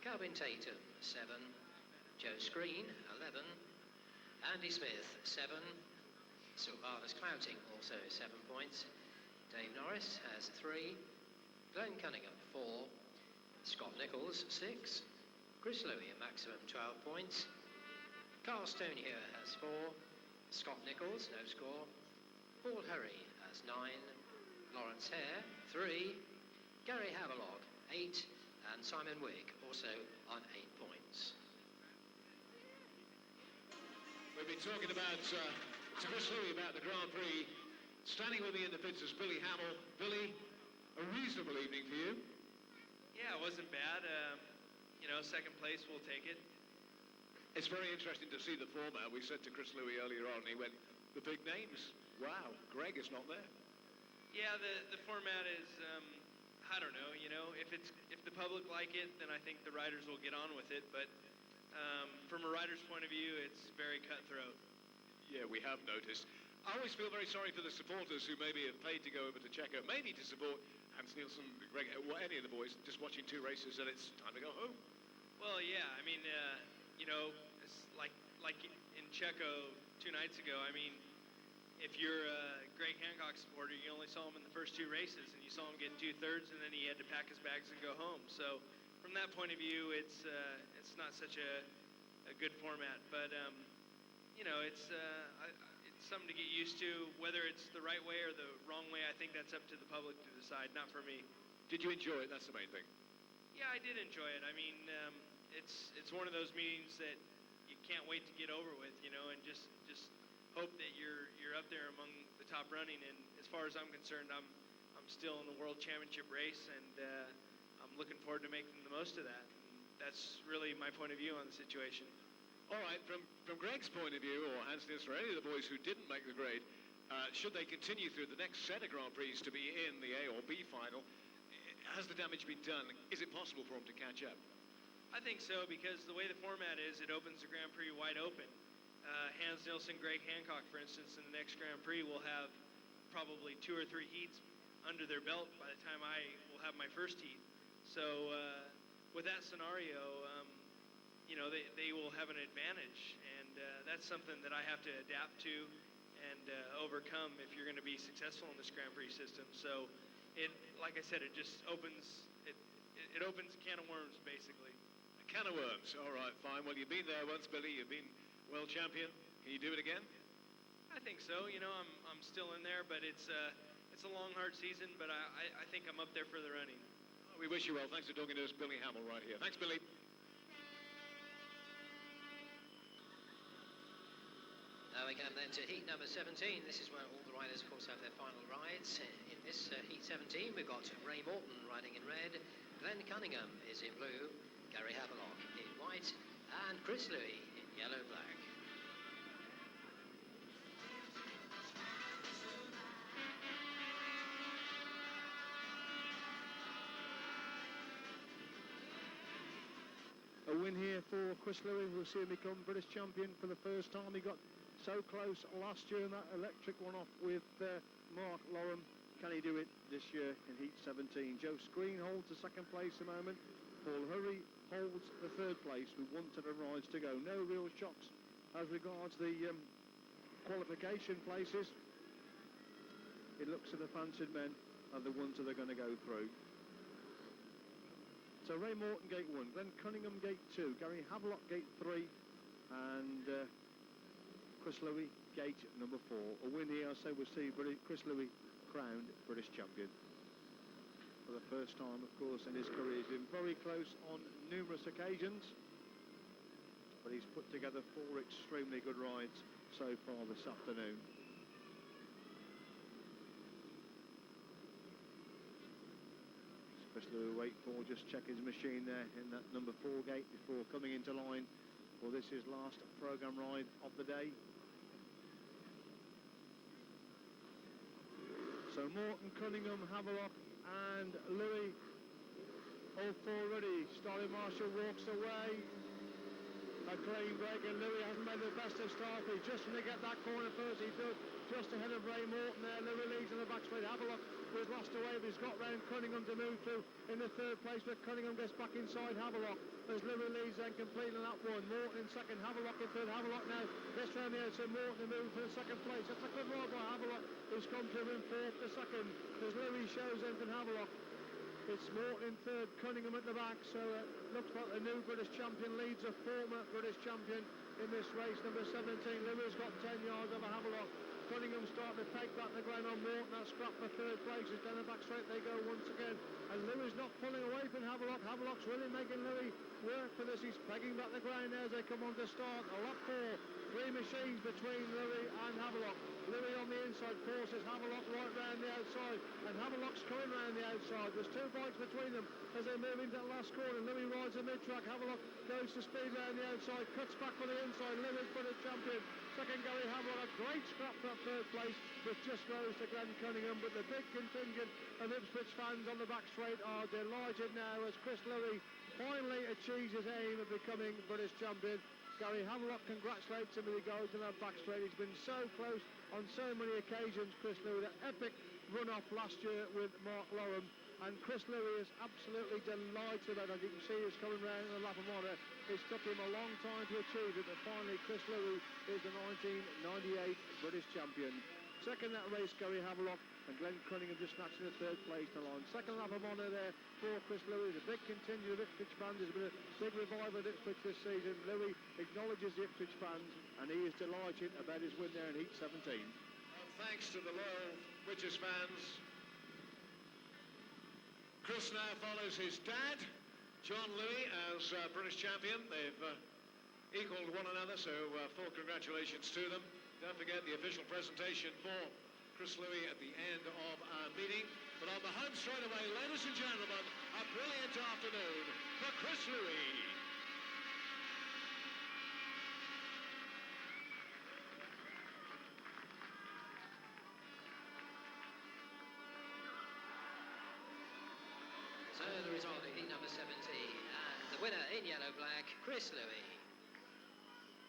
Calvin Tatum, 7. Joe Screen, 11. Andy Smith, 7. Savalas clouting, also 7 points. Dave Norris has 3. Glenn Cunningham, 4. Scott Nichols, 6. Chris Louis, a maximum 12 points. Carl Stonier has 4. Scott Nichols, no score. Paul Hurry has 9. Lawrence Hare, 3. Gary Havelock, 8. And Simon Wigg, also on 8 points. We've been talking about Chris Louis about the Grand Prix. Standing with me in the pits is Billy Hamill. Billy, a reasonable evening for you. Yeah, it wasn't bad. Second place, we'll take it. It's very interesting to see the format. We said to Chris Louis earlier on, he went, the big names. Wow, Greg is not there. Yeah, the format is, I don't know, if the public like it, then I think the riders will get on with it, but from a rider's point of view, it's very cutthroat. Yeah, we have noticed. I always feel very sorry for the supporters who maybe have paid to go over to Checo, maybe to support Hans Nielsen, Greg, any of the boys, just watching 2 races and it's time to go home. Well, yeah, I mean, it's like in Checo 2 nights ago, I mean, if you're a Greg Hancock supporter, you only saw him in the first 2 races, and you saw him get 2/3, and then he had to pack his bags and go home. So, from that point of view, it's not such a good format. But it's something to get used to. Whether it's the right way or the wrong way, I think that's up to the public to decide, not for me. Did you enjoy it? That's the main thing. Yeah, I did enjoy it. I mean, it's one of those meetings that you can't wait to get over with, and just hope that you're up there among the top running. And as far as I'm concerned, I'm still in the World Championship race, and I'm looking forward to making the most of that. And that's really my point of view on the situation. All right, from Greg's point of view, or Hans Nielsen, or any of the boys who didn't make the grade, should they continue through the next set of Grand Prix to be in the A or B final, has the damage been done? Is it possible for them to catch up? I think so, because the way the format is, it opens the Grand Prix wide open. Hans Nielsen, Greg Hancock, for instance, in the next Grand Prix will have probably 2 or 3 heats under their belt by the time I will have my first heat. So with that scenario, they will have an advantage, and that's something that I have to adapt to and overcome if you're going to be successful in this Grand Prix system. So like I said, it just opens it opens a can of worms, basically. A can of worms. All right, fine. Well, you've been there once, Billy. You've been world champion. Can you do it again? I think so. I'm still in there, but it's a long, hard season. But I think I'm up there for the running. We wish you well. Thanks for talking to us, Billy Hamill, right here. Thanks, Billy. Now we come then to heat number 17. This is where all the riders, of course, have their final rides. In this heat 17, we've got Ray Morton riding in red, Glenn Cunningham is in blue, Gary Havelock in white, and Chris Louis in yellow-black. A win here for Chris Louis. We'll see him become British champion for the first time. He got so close last year in that electric one-off with Mark Lorham. Can he do it this year in Heat 17? Joe Screen holds the second place at the moment. Paul Hurry holds the third place with 1 set of rides to go. No real shocks as regards the qualification places. It looks at the fancied men are the ones that are going to go through. So Ray Morton, gate 1, Glenn Cunningham, gate 2, Gary Havelock, gate 3, and Chris Louis, gate number 4. A win here, so we'll see Chris Louis crowned British champion. For the first time, of course, in his career. He's been very close on numerous occasions, but he's put together 4 extremely good rides so far this afternoon. Chris Louis wait for, just check his machine there in that number 4 gate before coming into line. Well, this is last programme ride of the day. So Morton, Cunningham, Havelock and Louis all 4 ready. Starry Marshall walks away. A clean break, and Louis hasn't made the best of start. He's just going to get that corner first. He does, just ahead of Ray Morton there. Louis leads in the back straight. Havelock was lost away, but he's got round Cunningham to move through in the 3rd place, but Cunningham gets back inside Havelock as Louis leads then completing that one. Morton in 2nd, Havelock in 3rd. Havelock now gets round the outside. Morton to move to the 2nd place. That's a good ride by Havelock, who's come through in 4th to 2nd as Louis shows in from Havelock. It's Morton in 3rd, Cunningham at the back, so looks like the new British champion leads a former British champion in this race, number 17. Louis has got 10 yards over Havelock. Cunningham starting to take back the ground on Morton. That scrap for 3rd place. It's down the back straight they go once again. And Louis not pulling away from Havelock. Havelock's really making Louis work for this. He's pegging back the ground now as they come on to start. A lap 4. 3 machines between Louis and Havelock. Louis on the inside forces Havelock right round the outside. And Havelock's coming round the outside. There's 2 bikes between them as they move into the last corner. Louis rides the mid-track. Havelock goes to speed round the outside. Cuts back for the inside. Louis British champion. 2nd, Gary Havelock. A great scrap for 3rd place, which just goes to Glenn Cunningham. But the big contingent of Ipswich fans on the back straight are delighted now as Chris Louis finally achieves his aim of becoming British champion. Gary Havelock congratulates him as he goes in that back straight. He's been so close on so many occasions, Chris Louis. That epic run-off last year with Mark Lorham. And Chris Louis is absolutely delighted about it. As you can see, he's coming round in the lap of honour. It's took him a long time to achieve it, but finally Chris Louis is the 1998 British champion. 2nd that race, Gary Havelock, and Glenn Cunningham just snatching the 3rd place to line. 2nd lap of honour there for Chris Louis. A big contingent of Ipswich fans. There's been a big revival at Ipswich this season. Louis acknowledges the Ipswich fans, and he is delighted about his win there in Heat 17. Well, thanks to the loyal British fans. Chris now follows his dad, John Louis, as British champion. They've equalled one another, so full congratulations to them. Don't forget the official presentation for Chris Louis at the end of our meeting. But on the home straight away, ladies and gentlemen, a brilliant afternoon for Chris Louis. So the result of heat number 17, and the winner in yellow-black, Chris Louis.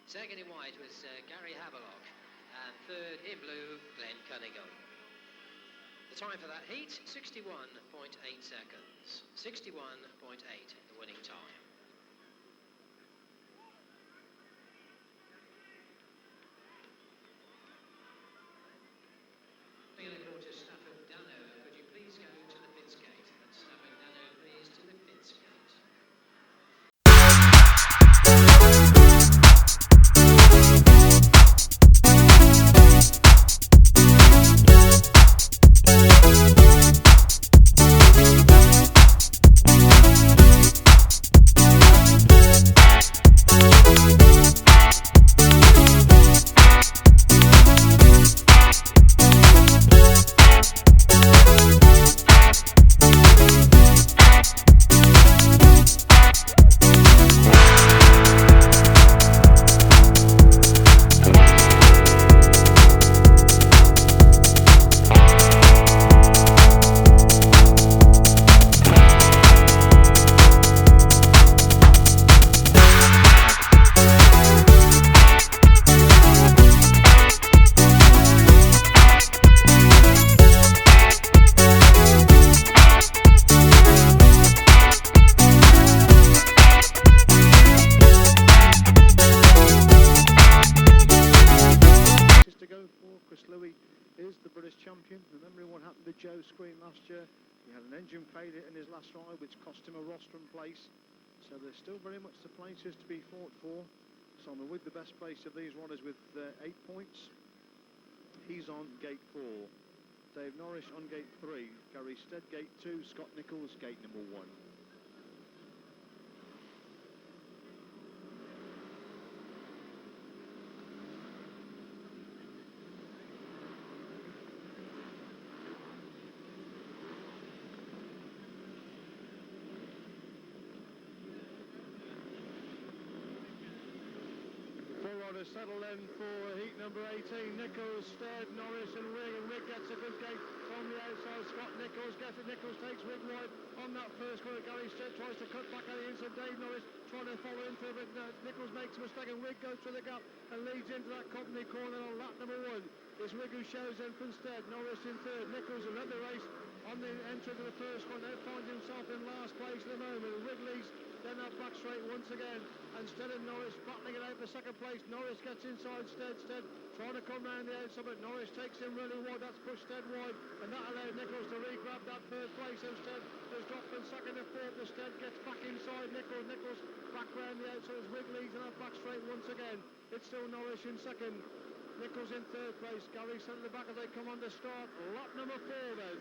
Second in white was Gary Havelock, and third in blue, Glenn Cunningham. The time for that heat, 61.8 seconds. 61.8, the winning time. Being a quarter, Stafford Dano, could you please go to the pits gate? And Stafford Dano, please, to the pits gate. Joe Screen last year. He had an engine failure in his last ride which cost him a rostrum place, so there's still very much the places to be fought for. Simon with the best place of these riders with 8 points. He's on gate 4. Dave Norris on gate 3. Gary Stead gate 2. Scott Nichols gate number 1. Settle in for heat number 18. Nichols, Stead, Norris and Wig gets a good gate from the outside. Scott Nichols gets it. Nichols takes Wig wide on that first corner. Gary Stead tries to cut back on the inside. Dave Norris trying to follow into it, but Nichols makes a mistake and Wig goes through the gap and leads into that Coventry corner on lap number 1. It's Wig who shows in from Stead. Norris in third. Nichols who led the race on the entry to the first one. Now finds himself in last place at the moment. Wig leads then that back straight once again, and Stead and Norris battling it out for second place. Norris gets inside Stead trying to come round the outside, but Norris takes him really wide. That's pushed Stead wide, and that allowed Nichols to re-grab that third place. So Stead has dropped from second to fourth. The Stead gets back inside Nichols. Nichols back round the outside as Wig leads in that back straight once again. It's still Norris in second. Nichols in third place. Gary sent at the back as they come on to start. Lap number 4 then.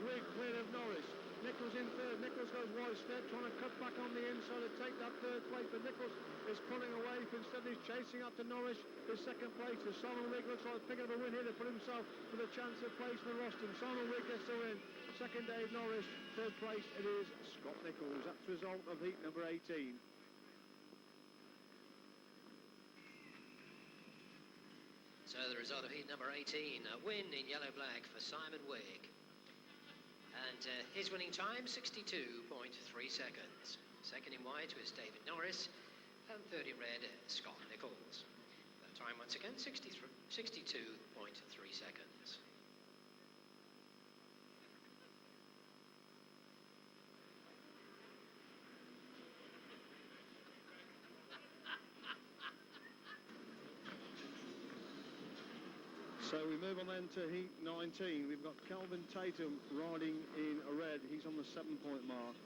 Wig clear of Norris. Nichols in third. Nichols goes wide. Stead trying to cut back on the inside to take that third place, but Nichols is pulling away. Instead he's chasing up to Norris. His second place is Simon Wig. Looks like picking up a win here to put himself with a chance of place in the rostrum. Simon Wig gets the win. Second Dave Norris. Third place it is Scott Nichols. That's the result of heat number 18. So the result of heat number 18, a win in yellow-black for Simon Wig. And his winning time, 62.3 seconds. Second in white was David Norris, and third in red, Scott Nichols. That time once again, 62.3 seconds. So we move on then to heat 19. We've got Kelvin Tatum riding in red. He's on the 7-point mark.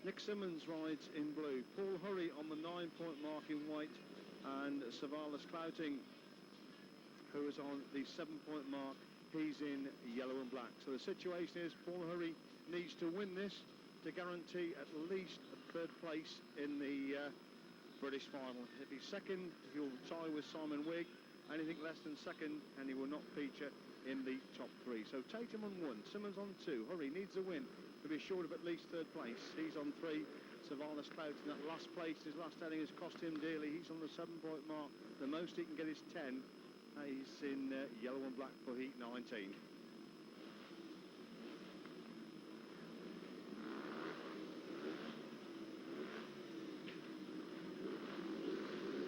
Nick Simmons rides in blue. Paul Hurry on the 9-point mark in white. And Savalas Clouting, who is on the 7-point mark, he's in yellow and black. So the situation is Paul Hurry needs to win this to guarantee at least a third place in the British final. If he's second, he'll tie with Simon Wig. Anything less than second, and he will not feature in the top three. So Tatum on 1, Simmons on 2. Hurry needs a win to be short of at least third place. He's on 3. Savalas Clouds in that last place. His last outing has cost him dearly. He's on the 7-point mark. The most he can get is 10. He's in yellow and black for heat 19.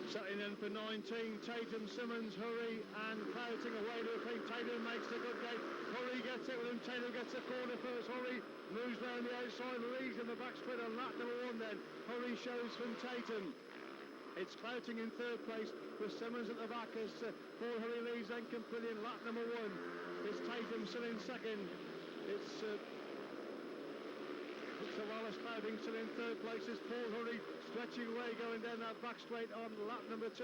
Setting in for 19, Tatum, Simmons, Hurry and Clouting away to a clean. Tatum makes the good gate. Hurry gets it with him. Tatum gets the corner first. Hurry moves down the outside, leads in the back straight on lap number 1 then. Hurry shows from Tatum. It's Clouting in third place with Simmons at the back as Paul Hurry leads then completely in lap number 1. It's Tatum still in second. It's Savalas Clouting still in third place. It's Paul Hurry stretching away, going down that back straight on lap number 2.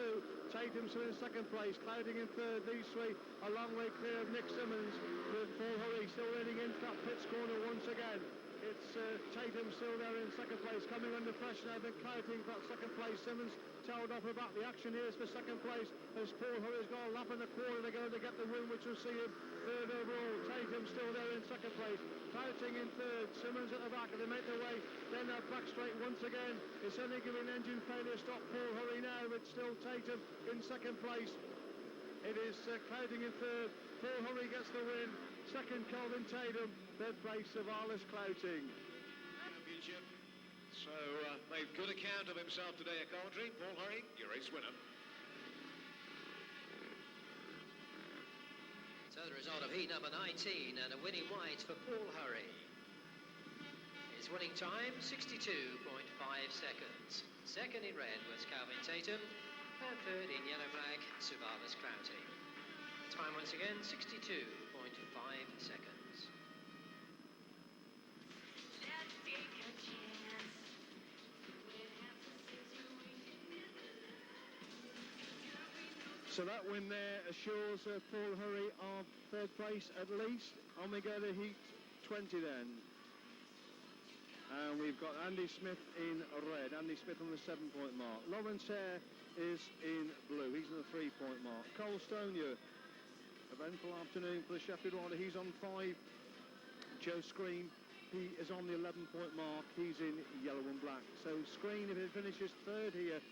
Tatum still in second place, Clouting in third. These three a long way clear of Nick Simmons, with Paul Hurry still running into that pits corner once again. It's Tatum still there in second place, coming under pressure now, but Clouting for that second place. Simmons tailed off about the action here is for second place as Paul Hurry's got a lap in the corner to go to get the win, which will see him third overall. Tatum still there in second place, Clouting in third, Simmons at the back, and they make their way then that back straight once again. It's only giving engine failure stop Paul Hurry now, but still Tatum in second place. It is Clouting in third, Paul Hurry gets the win, second Kelvin Tatum, third place Savalas Clouting. Championship. So made good account of himself today at Coventry. Paul Hurry, your race winner. So the result of heat number 19, and a winning white for Paul Hurry. His winning time, 62.5 seconds. Second in red was Calvin Tatum, and third in yellow-black, Savalas Clouting. Time once again, 62.5 seconds. So that win there assures Paul Hurry of third place at least. On we go to heat 20 then. And we've got Andy Smith in red. Andy Smith on the 7-point mark. Lawrence Hare is in blue. He's on the 3-point mark. Cole Stonia, eventful afternoon for the Sheffield Rider. He's on 5. Joe Screen, he is on the 11-point mark. He's in yellow and black. So Screen, if he finishes third here,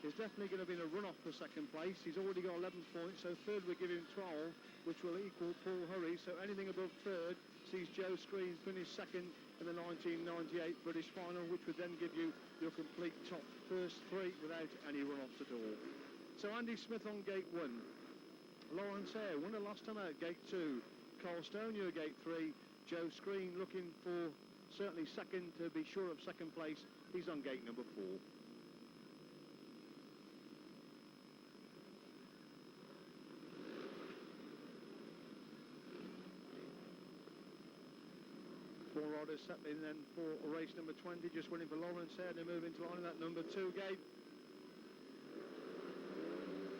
is definitely going to be in a run-off for second place. He's already got 11 points, so third will give him 12, which will equal Paul Hurry. So anything above third sees Joe Screen finish second in the 1998 British final, which would then give you your complete top first 3 without any run-offs at all. So Andy Smith on gate 1. Lawrence Hare won the last time out, gate 2. Cole Stonia, gate 3. Joe Screen looking for certainly second to be sure of second place. He's on gate number 4. Four riders settling then for race number 20, just winning for Lawrence Hare. They move into line in that number 2 gate.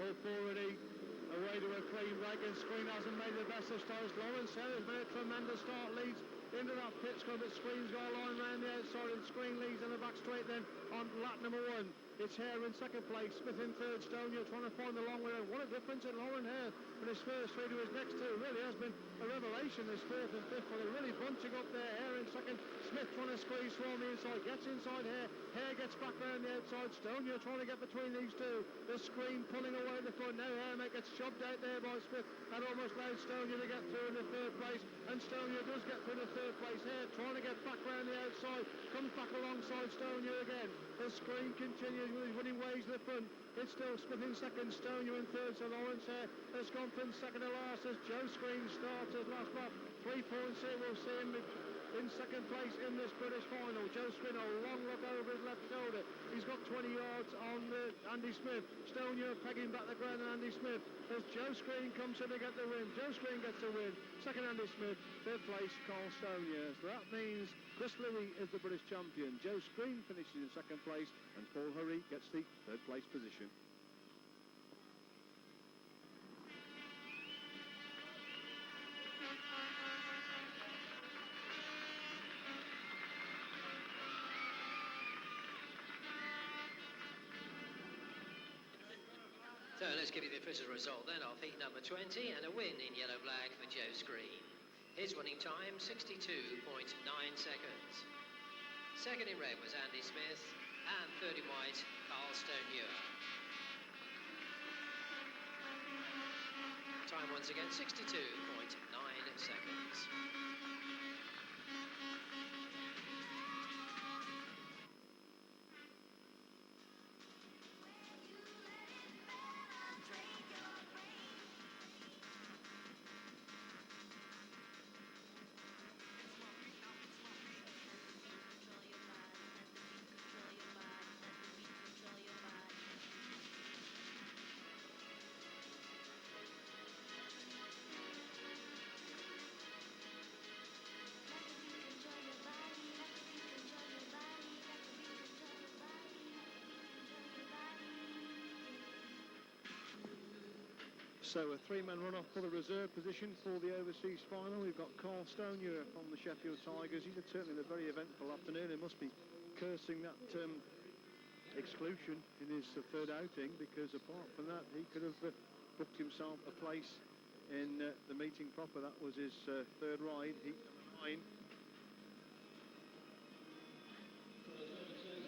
All four ready, away to a clean break, and Screen hasn't made the best of starts. Lawrence Hare has made a tremendous start, leads into that pit stop, but Screen's got a line round the outside, and Screen leads in the back straight then on lap number 1. It's Hare in second place, Smith in third, Stonia trying to find the long way. What a difference in Lawrence Hare from his first 3 to his next 2. Really has been a revelation, this 4th and 5th. Well, they're really bunching up there. Hare in second, Smith trying to squeeze from the inside, gets inside Hare. Hare gets back round the outside, Stonia trying to get between these two. The Screen pulling away the front. Now Hare gets shoved out there by Smith. That almost allowed Stonia to get through in the third place, and Stonia does get through the third place. Hare trying to get back round the outside, comes back alongside Stonia again. The Screen continues with his winning ways to the front. It's still Smith in second, Stonia in third, so Lawrence Hare has gone from second to last as Joe Screen starts his last lap. 3 points here, we'll see him in second place in this British final. Joe Screen, a long look over his left shoulder. He's got 20 yards on Andy Smith. Stonia pegging back the ground on Andy Smith as Joe Screen comes in to get the win. Joe Screen gets the win. Second Andy Smith, third place Carl Stonia. So that means Chris Louis is the British champion. Joe Screen finishes in second place, and Paul Hurry gets the third place position. So let's give you the official result then of heat number 20, and a win in yellow-black for Joe Screen. His winning time, 62.9 seconds. Second in red was Andy Smith, and third in white, Carl Stone-Ewer. Time once again, 62.9 seconds. So a three-man run-off for the reserve position for the overseas final. We've got Carl Stone-Ewer from the Sheffield Tigers. He's had certainly a very eventful afternoon. He must be cursing that exclusion in his third outing, because apart from that, he could have booked himself a place in the meeting proper. That was his third ride, heat number 9.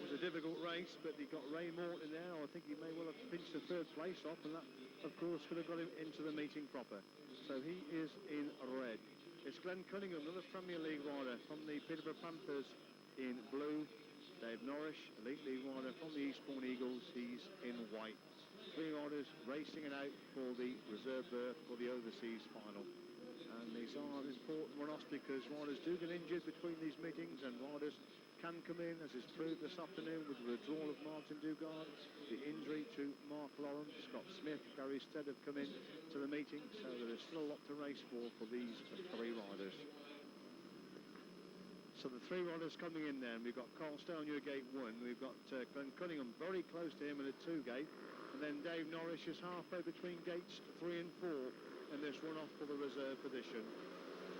It was a difficult race, but he got Ray Morton in there. I think he may well have pinched the third place off, and that, of course, could have got him into the meeting proper. So he is in red. It's Glenn Cunningham, another Premier League rider from the Peterborough Panthers, in blue. Dave Norris, Elite League rider from the Eastbourne Eagles, he's in white. Three riders racing it out for the reserve berth for the overseas final. And these are important runoffs, because riders do get injured between these meetings, and riders can come in, as is proved this afternoon with the withdrawal of Martin Dugard, the injury to Mark Lawrence, Scott Smith, Gary Stead have come in to the meeting, so there is still a lot to race for these three riders. So the three riders coming in then, we've got Carl Stone-Ewer gate 1, we've got Glenn Cunningham very close to him in a 2 gate, and then Dave Norris is halfway between gates 3 and 4 in this run-off for the reserve position.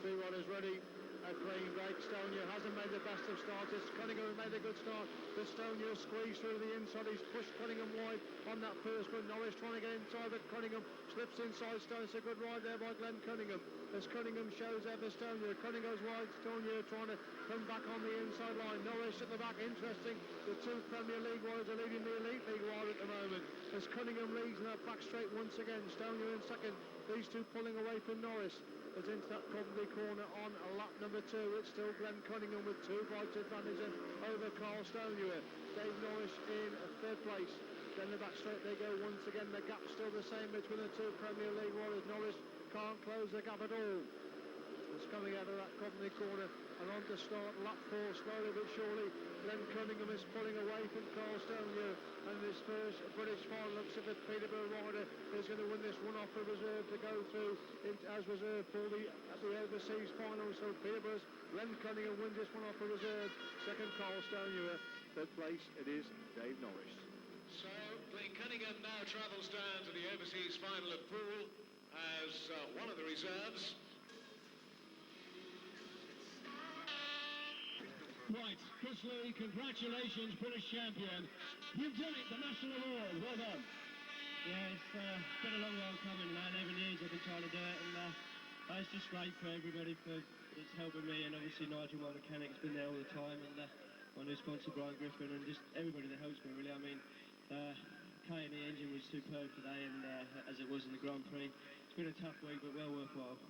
Three riders ready. A clean break. Stone-Ewer hasn't made the best of starts. Cunningham made a good start, but Stone-Ewer squeezed through the inside. He's pushed Cunningham wide on that first run. Norris trying to get inside, but Cunningham slips inside Stone. It's a good ride there by Glenn Cunningham, as Cunningham shows there for Stone-Ewer. Cunningham goes wide. Stone-Ewer trying to come back on the inside line. Norris at the back. Interesting. The two Premier League riders are leading the Elite League rider at the moment, as Cunningham leads in that back straight once again. Stone-Ewer in second. These two pulling away from Norris. It's into that Coventry corner on lap number 2. It's still Glenn Cunningham with 2 points advantage over Carl Stone-Ewer. Dave Norris in third place. Then the back straight they go once again. The gap's still the same between the two Premier League riders. Norris can't close the gap at all. It's coming out of that Coventry corner and on to start lap 4 slowly but surely. Glenn Cunningham is pulling away from Carl Stone-Ewer, and this first British final looks at the Peterborough rider is going to win this one off the reserve to go through as reserve for the overseas final. So Peterborough's Glenn Cunningham wins this one off the reserve. Second Carl Stone-Ewer. Third place it is Dave Norris. So Glenn Cunningham now travels down to the overseas final at Poole as one of the reserves. Right, Chris Lee, congratulations, British champion. You've done it, the national award, well done. Yeah, it's been a long while coming, 11 years I've been trying to do it, and it's just great for everybody that's helping me, and obviously Nigel, my mechanic's been there all the time, and my new sponsor Brian Griffin, and just everybody that helps me really. I mean, K&E engine was superb today, and as it was in the Grand Prix. It's been a tough week, but well worthwhile.